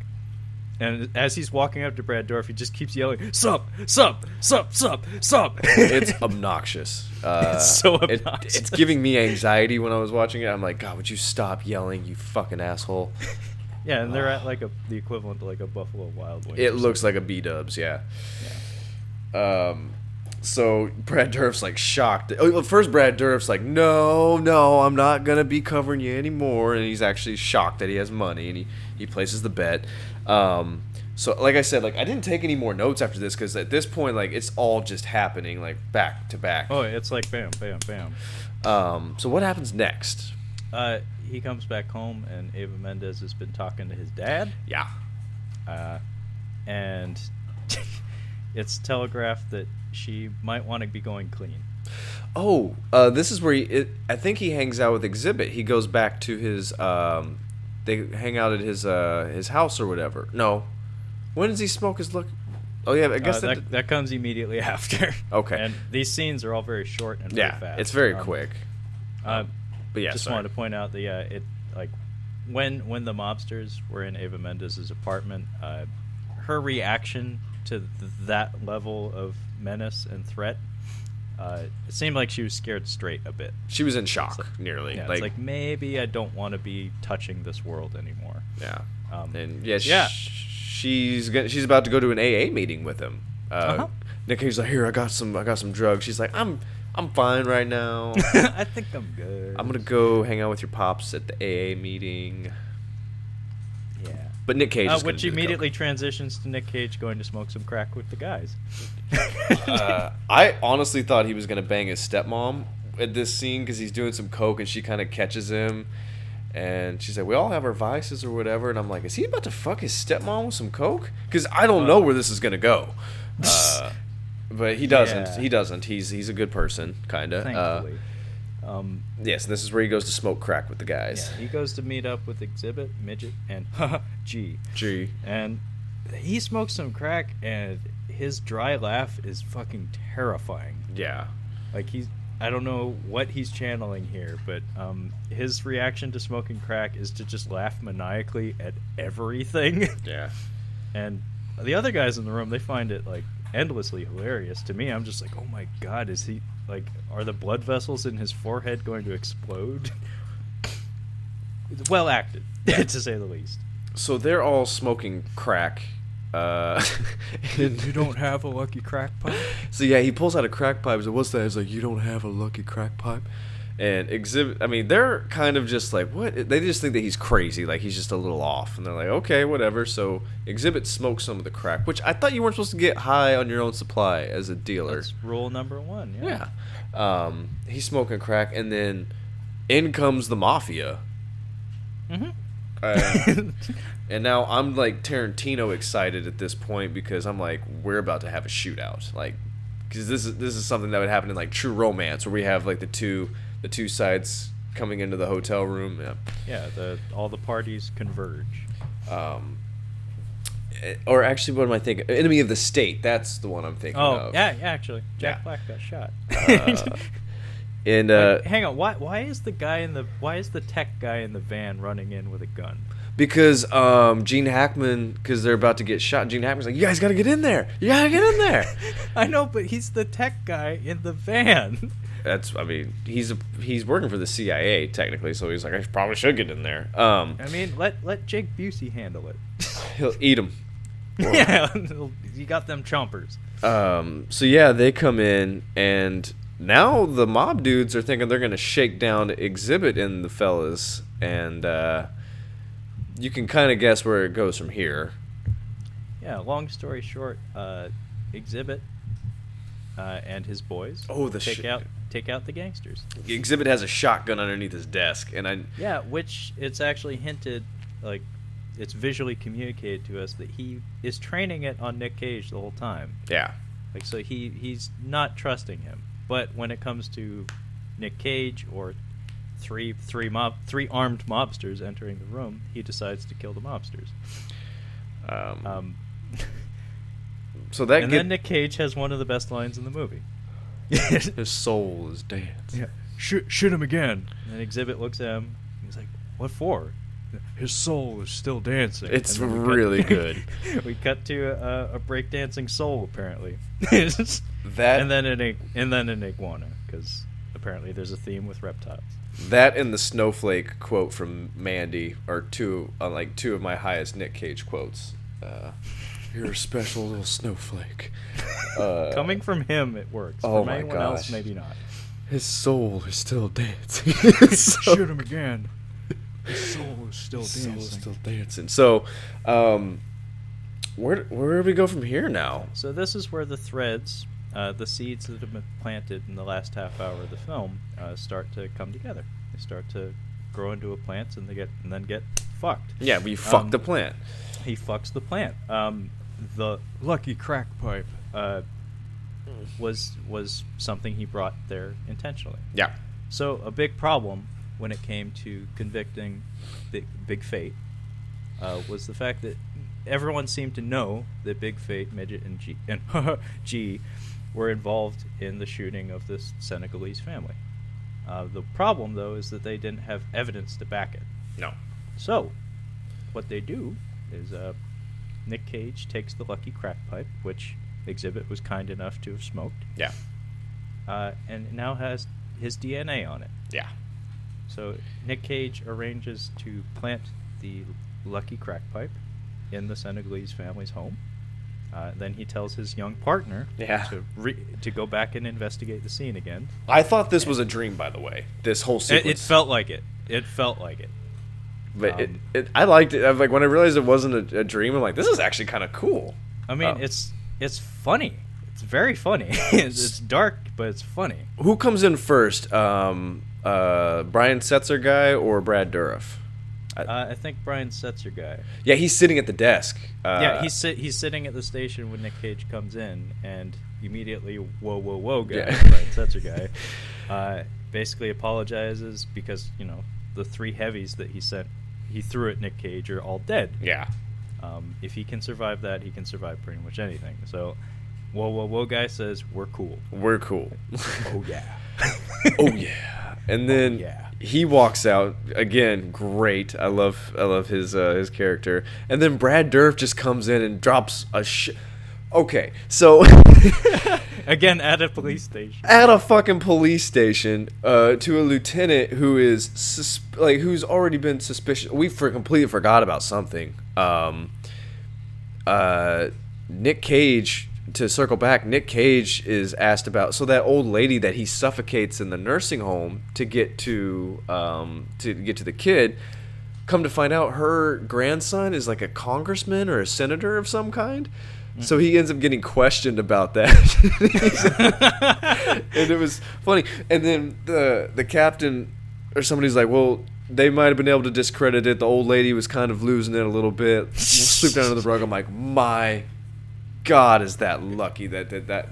And as he's walking up to Brad Dourif, he just keeps yelling, "Sup, sup, sup, sup, sup." It's obnoxious. It's so obnoxious. It's giving me anxiety when I was watching it. I'm like, God, would you stop yelling, you fucking asshole? Yeah, and they're at the equivalent to a Buffalo Wild Wings. It looks like a B-dubs, yeah. So Brad Dourif's shocked. First Brad Dourif's like, no, I'm not gonna be covering you anymore, and he's actually shocked that he has money, and he places the bet. So like I said, I didn't take any more notes after this, because at this point, it's all just happening back to back. Oh, it's bam, bam, bam. So what happens next? He comes back home, and Eva Mendes has been talking to his dad. Yeah. And it's telegraphed that she might want to be going clean. Oh, this is where I think he hangs out with Xzibit. He goes back to his. They hang out at his house or whatever. No, when does he smoke his look? Oh yeah, I guess that comes immediately after. Okay. And these scenes are all very short and very fast. It's very quick. But yeah, wanted to point out that when the mobsters were in Eva Mendes' apartment, her reaction to that level of menace and threat, it seemed like she was scared straight a bit. She was in shock, nearly. Yeah, it's maybe I don't want to be touching this world anymore. Yeah. She's about to go to an AA meeting with him. Nic Cage's like, "Here, I got some drugs." She's like, I'm fine right now. I think I'm good. I'm gonna go hang out with your pops at the AA meeting. Yeah. But Nic Cage is which immediately transitions to Nic Cage going to smoke some crack with the guys. I honestly thought he was gonna bang his stepmom at this scene, because he's doing some coke and she kind of catches him, and she's like, "We all have our vices or whatever," and I'm like, is he about to fuck his stepmom with some coke? Because I don't know where this is gonna go. But he doesn't. Yeah. He doesn't. He's a good person, kind of. Thankfully. Yes, this is where he goes to smoke crack with the guys. Yeah, he goes to meet up with Xzibit, Midget, and G. And he smokes some crack, and his dry laugh is fucking terrifying. Yeah. Like, I don't know what he's channeling here, but his reaction to smoking crack is to just laugh maniacally at everything. Yeah. And the other guys in the room, they find it, like, endlessly hilarious. To me, I'm just like, oh my god, is he, like, are the blood vessels in his forehead going to explode? It's well acted, to say the least. So they're all smoking crack. You don't have a lucky crack pipe? So yeah, he pulls out a crack pipe. He's like, "What's that?" He's like, "You don't have a lucky crack pipe." And Xzibit, I mean, they're kind of just like, what? They just think that he's crazy, like he's just a little off. And they're like, okay, whatever. So Xzibit smokes some of the crack, which I thought you weren't supposed to get high on your own supply as a dealer. That's rule number 1, yeah. Yeah. He's smoking crack, and then in comes the mafia. And now I'm like Tarantino excited at this point because I'm like, we're about to have a shootout, like, because this is something that would happen in like True Romance, where we have like the two sides coming into the hotel room. Yeah, all the parties converge. Or actually, what am I thinking? Enemy of the State. That's the one I'm thinking of. Yeah, actually, Jack Yeah. Black got shot. And Wait, hang on, why is the tech guy in the van running in with a gun? because Gene Hackman, because they're about to get shot, Gene Hackman's like, "You guys gotta get in there. You gotta get in there." I know, but he's the tech guy in the van. I mean, he's working for the CIA technically, so he's like, I probably should get in there. I mean, let Jake Busey handle it. He'll eat him. Yeah, you got them chompers. So yeah, they come in, and now the mob dudes are thinking they're gonna shake down Xzibit and the fellas, and you can kind of guess where it goes from here. Yeah, long story short, Xzibit and his boys take out the gangsters. Xzibit has a shotgun underneath his desk, and Yeah, which it's actually hinted, like, it's visually communicated to us that he is training it on Nic Cage the whole time. yeah. Like, so he's not trusting him. But when it comes to Nic Cage or three armed mobsters entering the room, he decides to kill the mobsters. So that then Nic Cage has one of the best lines in the movie. his soul is dance. Yeah. Shoot him again. And then Xzibit looks at him. He's like, "What for?" His soul is still dancing. It's And then really good. We cut to a breakdancing soul, apparently. That and then an iguana, because apparently there's a theme with reptiles. That and the snowflake quote from Mandy are two of my highest Nic Cage quotes. You're a special little snowflake. Coming from him, it works. Oh From my anyone else, gosh. maybe not. His soul is still dancing. Shoot him again. His soul is still dancing. So, where do we go from here now? So this is where the threads, the seeds that have been planted in the last half hour of the film, start to come together. They start to grow into a plant, and then get fucked. Yeah, we fucked the plant. He fucks the plant. The Lucky crack pipe. was something he brought there intentionally. Yeah. So a big problem when it came to convicting Big Fate was the fact that everyone seemed to know that Big Fate, Midget, and G were involved in the shooting of this Senegalese family. The problem, though, is that they didn't have evidence to back it. No. So what they do is Nic Cage takes the lucky crack pipe, which Xzibit was kind enough to have smoked, Yeah. and now has his DNA on it. Yeah. So Nic Cage arranges to plant the lucky crack pipe in the Senegalese family's home. Then he tells his young partner to go back and investigate the scene again. I thought this was a dream, by the way. This whole sequence. It felt like it. It felt like it. But I liked it. Like when I realized it wasn't a dream, I'm like, this is actually kind of cool. I mean, it's funny. It's very funny. It's dark, but it's funny. Who comes in first? Brian Setzer guy or Brad Dourif? I think Brian Setzer guy. Yeah, he's sitting at the desk. Yeah, he's sitting at the station when Nic Cage comes in, and immediately, whoa guy, Yeah. Brian Setzer guy, basically apologizes because, you know, the 3 heavies that he threw at Nic Cage are all dead. Yeah. If he can survive that, he can survive pretty much anything. So, whoa guy says, we're cool. We're cool. Oh yeah. Oh yeah. And then yeah. he walks out again. Great. I love his character. And then Brad Dourif just comes in and drops a Okay, so Again, at a police station. At a fucking police station, to a lieutenant who is who's already been suspicious. We completely forgot about something. Nic Cage. To circle back, Nic Cage is asked about that old lady that he suffocates in the nursing home to get to the kid. Come to find out, her grandson is like a congressman or a senator of some kind. Mm-hmm. So he ends up getting questioned about that, and it was funny. And then the captain or somebody's like, "Well, they might have been able to discredit it. The old lady was kind of losing it a little bit." We'll sweep down under the rug. I'm like, my God, is that lucky that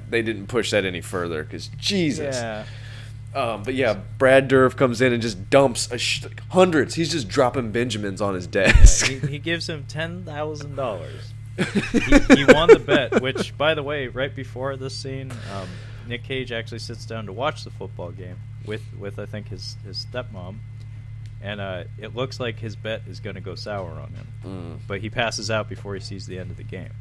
they didn't push that any further, because Jesus. Yeah. But yeah, Brad Dourif comes in and just dumps hundreds. He's just dropping Benjamins on his desk. Yeah, he gives him $10,000. He won the bet, which, by the way, right before this scene, Nic Cage actually sits down to watch the football game with I think his stepmom, and it looks like his bet is going to go sour on him, but he passes out before he sees the end of the game.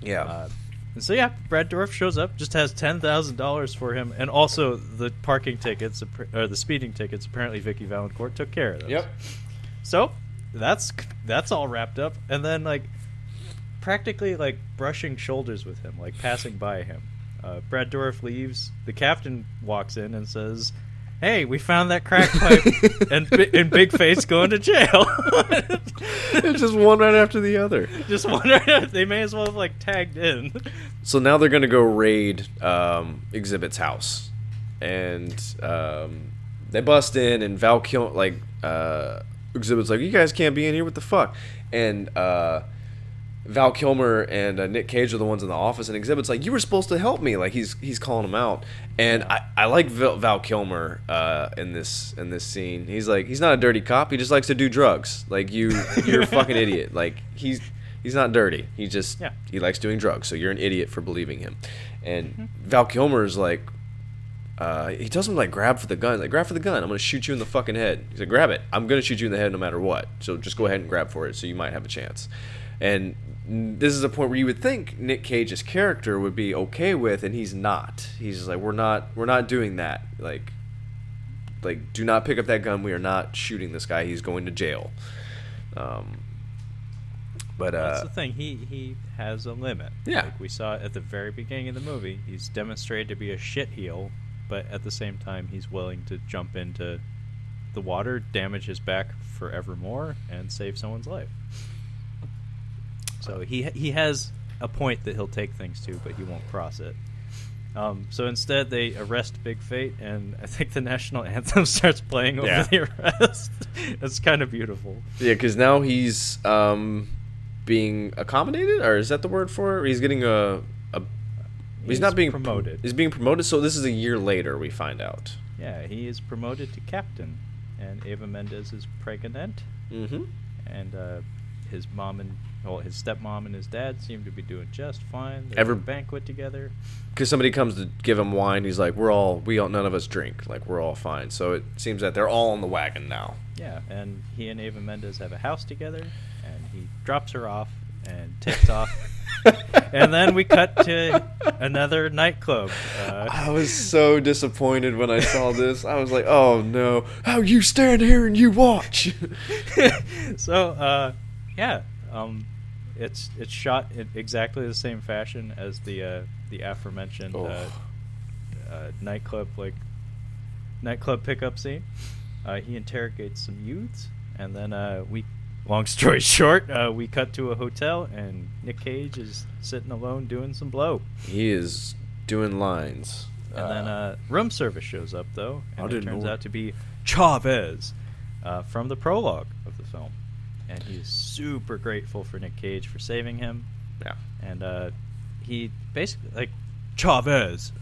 Yeah. And so yeah, Brad Dourif shows up, just has $10,000 for him, and also the parking tickets or the speeding tickets. Apparently, Vicky Valancourt took care of those. Yep. So that's all wrapped up, and then practically brushing shoulders with him, passing by him. Brad Dourif leaves. The captain walks in and says, "Hey, we found that crack pipe," and Big Face going to jail. It's just one right after the other. Just one right after. They may as well have tagged in. So now they're gonna go raid Xzibit's house, and they bust in, and Val Kilmer, Xzibit's like, "You guys can't be in here. What the fuck?" And Val Kilmer and Nic Cage are the ones in the office, and Xzibit's like, "You were supposed to help me." He's calling him out, and I like Val Kilmer in this scene. He's he's not a dirty cop. He just likes to do drugs. You're a fucking idiot. He's not dirty. He likes doing drugs. So you're an idiot for believing him. And Val Kilmer is he tells him grab for the gun. He's grab for the gun. I'm gonna shoot you in the fucking head. He's like, grab it. I'm gonna shoot you in the head no matter what. So just go ahead and grab for it. So you might have a chance. And this is a point where you would think Nic Cage's character would be okay with, and he's not. He's just we're not doing that. Do not pick up that gun. We are not shooting this guy. He's going to jail. But that's the thing. He has a limit. Yeah. We saw at the very beginning of the movie, he's demonstrated to be a shitheel, but at the same time, he's willing to jump into the water, damage his back forevermore, and save someone's life. So he has a point that he'll take things to, but he won't cross it. So instead, they arrest Big Fate, and I think the national anthem starts playing over the arrest. It's kind of beautiful. Yeah, because now he's being accommodated, or is that the word for it? He's getting he's not being promoted. He's being promoted. So this is a year later. We find out. Yeah, he is promoted to captain, and Eva Mendes is pregnant. Mm-hmm. And his stepmom and his dad seem to be doing just fine. They have a banquet together. Because somebody comes to give him wine, he's like, none of us drink. We're all fine. So it seems that they're all on the wagon now. Yeah, and he and Eva Mendes have a house together, and he drops her off and takes off. And then we cut to another nightclub. I was so disappointed when I saw this. I was like, oh no, how you stand here and you watch. So, it's shot in exactly the same fashion as the aforementioned nightclub pickup scene. He interrogates some youths, and then long story short, we cut to a hotel, and Nic Cage is sitting alone doing some blow. He is doing lines. And then room service shows up, though, and it turns out to be Chavez from the prologue of the film. and he's super grateful for Nic Cage for saving him. Yeah. And he basically, like, Chavez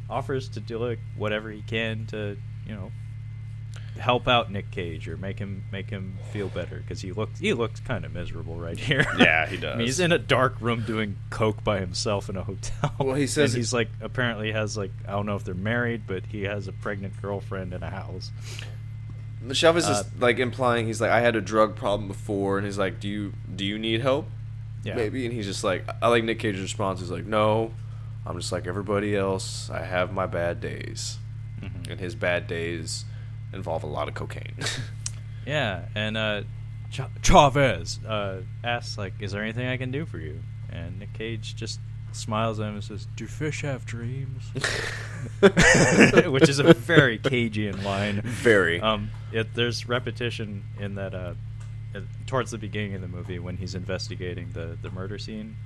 offers to do like whatever he can to, you know, help out Nic Cage or make him feel better, because he looks kind of miserable right here. Yeah, he does. I mean, he's in a dark room doing coke by himself in a hotel. Well, he says and he's like, apparently has like, I don't know if they're married, but he has a pregnant girlfriend in a house. Chavez is like implying, he's like, I had a drug problem before, and he's like, do you need help? Yeah. Maybe. And he's just like, I like Nic Cage's response. He's like, no, I'm just like everybody else. I have my bad days. Mm-hmm. And his bad days involve a lot of cocaine. Yeah, and Chavez asks, like, is there anything I can do for you? And Nic Cage just smiles at him and says, do fish have dreams? Which is a very Cagean line. Very. There's repetition in that towards the beginning of the movie when he's investigating the murder scene.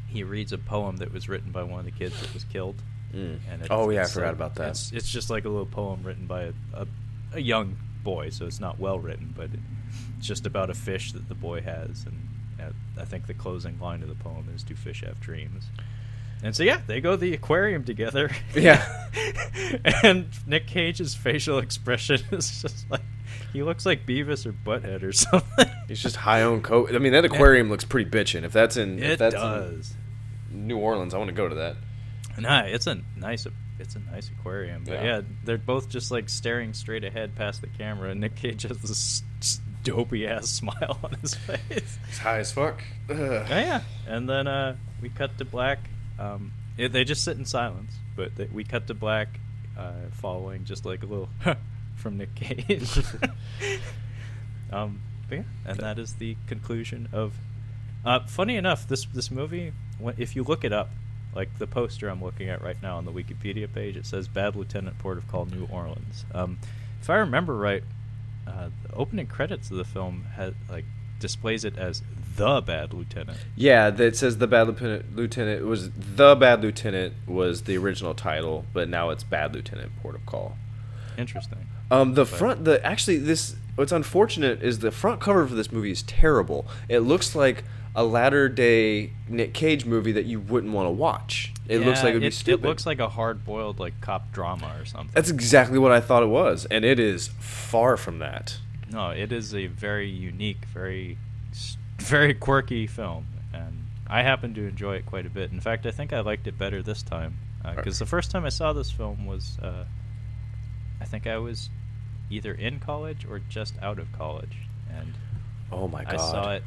He reads a poem that was written by one of the kids that was killed. Mm. And I forgot about that. It's just like a little poem written by a young boy, so it's not well written, but it's just about a fish that the boy has, and I think the closing line of the poem is, do fish have dreams? And so yeah, they go to the aquarium together. Yeah. And Nic Cage's facial expression is just like, he looks like Beavis or Butthead or something. He's just high on coke. I mean, that aquarium looks pretty bitchin'. If that's in New Orleans, I want to go to that. Nah, it's a nice aquarium. But yeah, they're both just like staring straight ahead past the camera, and Nic Cage has this dopey ass smile on his face. He's high as fuck. Yeah. And then we cut to black. They just sit in silence, but we cut to black, following just like a little from Nic Cage. But yeah, and that is the conclusion of. Funny enough, this movie, if you look it up, like the poster I'm looking at right now on the Wikipedia page, it says Bad Lieutenant, Port of Call, New Orleans. If I remember right, the opening credits of the film displays it as The Bad Lieutenant. Yeah, that says The Bad Lieutenant. It was The Bad Lieutenant was the original title, but now it's Bad Lieutenant, Port of Call. Interesting. What's unfortunate is the front cover for this movie is terrible. It looks like a latter-day Nic Cage movie that you wouldn't want to watch. It looks like it would be stupid. It looks like a hard-boiled like cop drama or something. That's exactly what I thought it was, and it is far from that. No, it is a very unique, very, very quirky film, and I happen to enjoy it quite a bit. In fact, I think I liked it better this time, because the first time I saw this film was, I think I was either in college or just out of college, and oh my god, I saw it.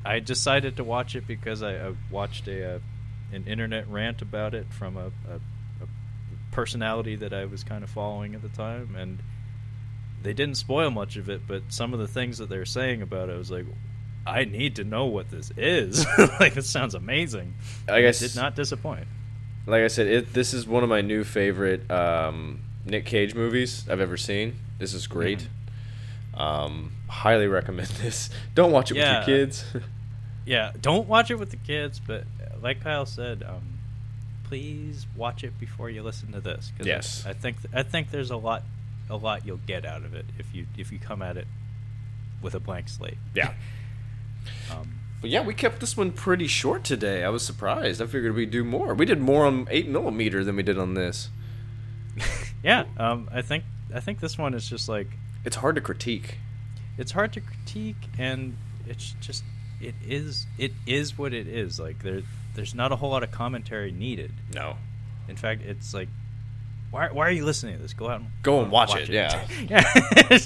I decided to watch it because I watched an internet rant about it from a personality that I was kind of following at the time, and they didn't spoil much of it, but some of the things that they were saying about it, I was like, I need to know what this is. Like, this sounds amazing. It did not disappoint. Like I said, this is one of my new favorite Nic Cage movies I've ever seen. This is great. Highly recommend this. Don't watch it with your kids. Yeah, don't watch it with the kids, but like Kyle said, please watch it before you listen to this. Cause yes. I think there's a lot you'll get out of it if you come at it with a blank slate. Yeah. But yeah, we kept this one pretty short today. I was surprised. I figured we'd do more. We did more on 8mm than we did on this. Yeah, I think this one is just like, it's hard to critique. It's hard to critique, and it's just it is what it is. Like there's not a whole lot of commentary needed. No. In fact, it's like, why are you listening to this? Go out and watch it. Yeah. Yeah.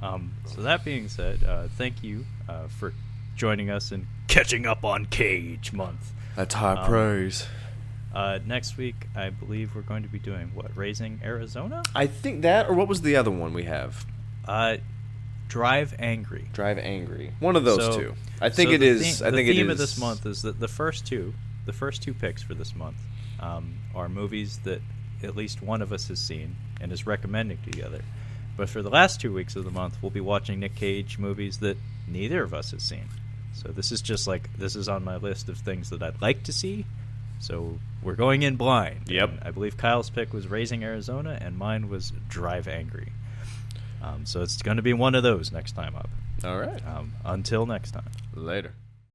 So that being said, thank you for joining us in Catching Up on Cage Month. That's high praise. Next week, I believe we're going to be doing what? Raising Arizona? I think that, or what was the other one we have? Drive Angry. Drive Angry. One of those two. I think it is. The theme of this month is that the first two picks for this month are movies that at least one of us has seen and is recommending to the other. But for the last 2 weeks of the month, we'll be watching Nic Cage movies that neither of us has seen. So this is on my list of things that I'd like to see. So we're going in blind. Yep. And I believe Kyle's pick was Raising Arizona, and mine was Drive Angry. So it's going to be one of those next time up. All right. Until next time. Later.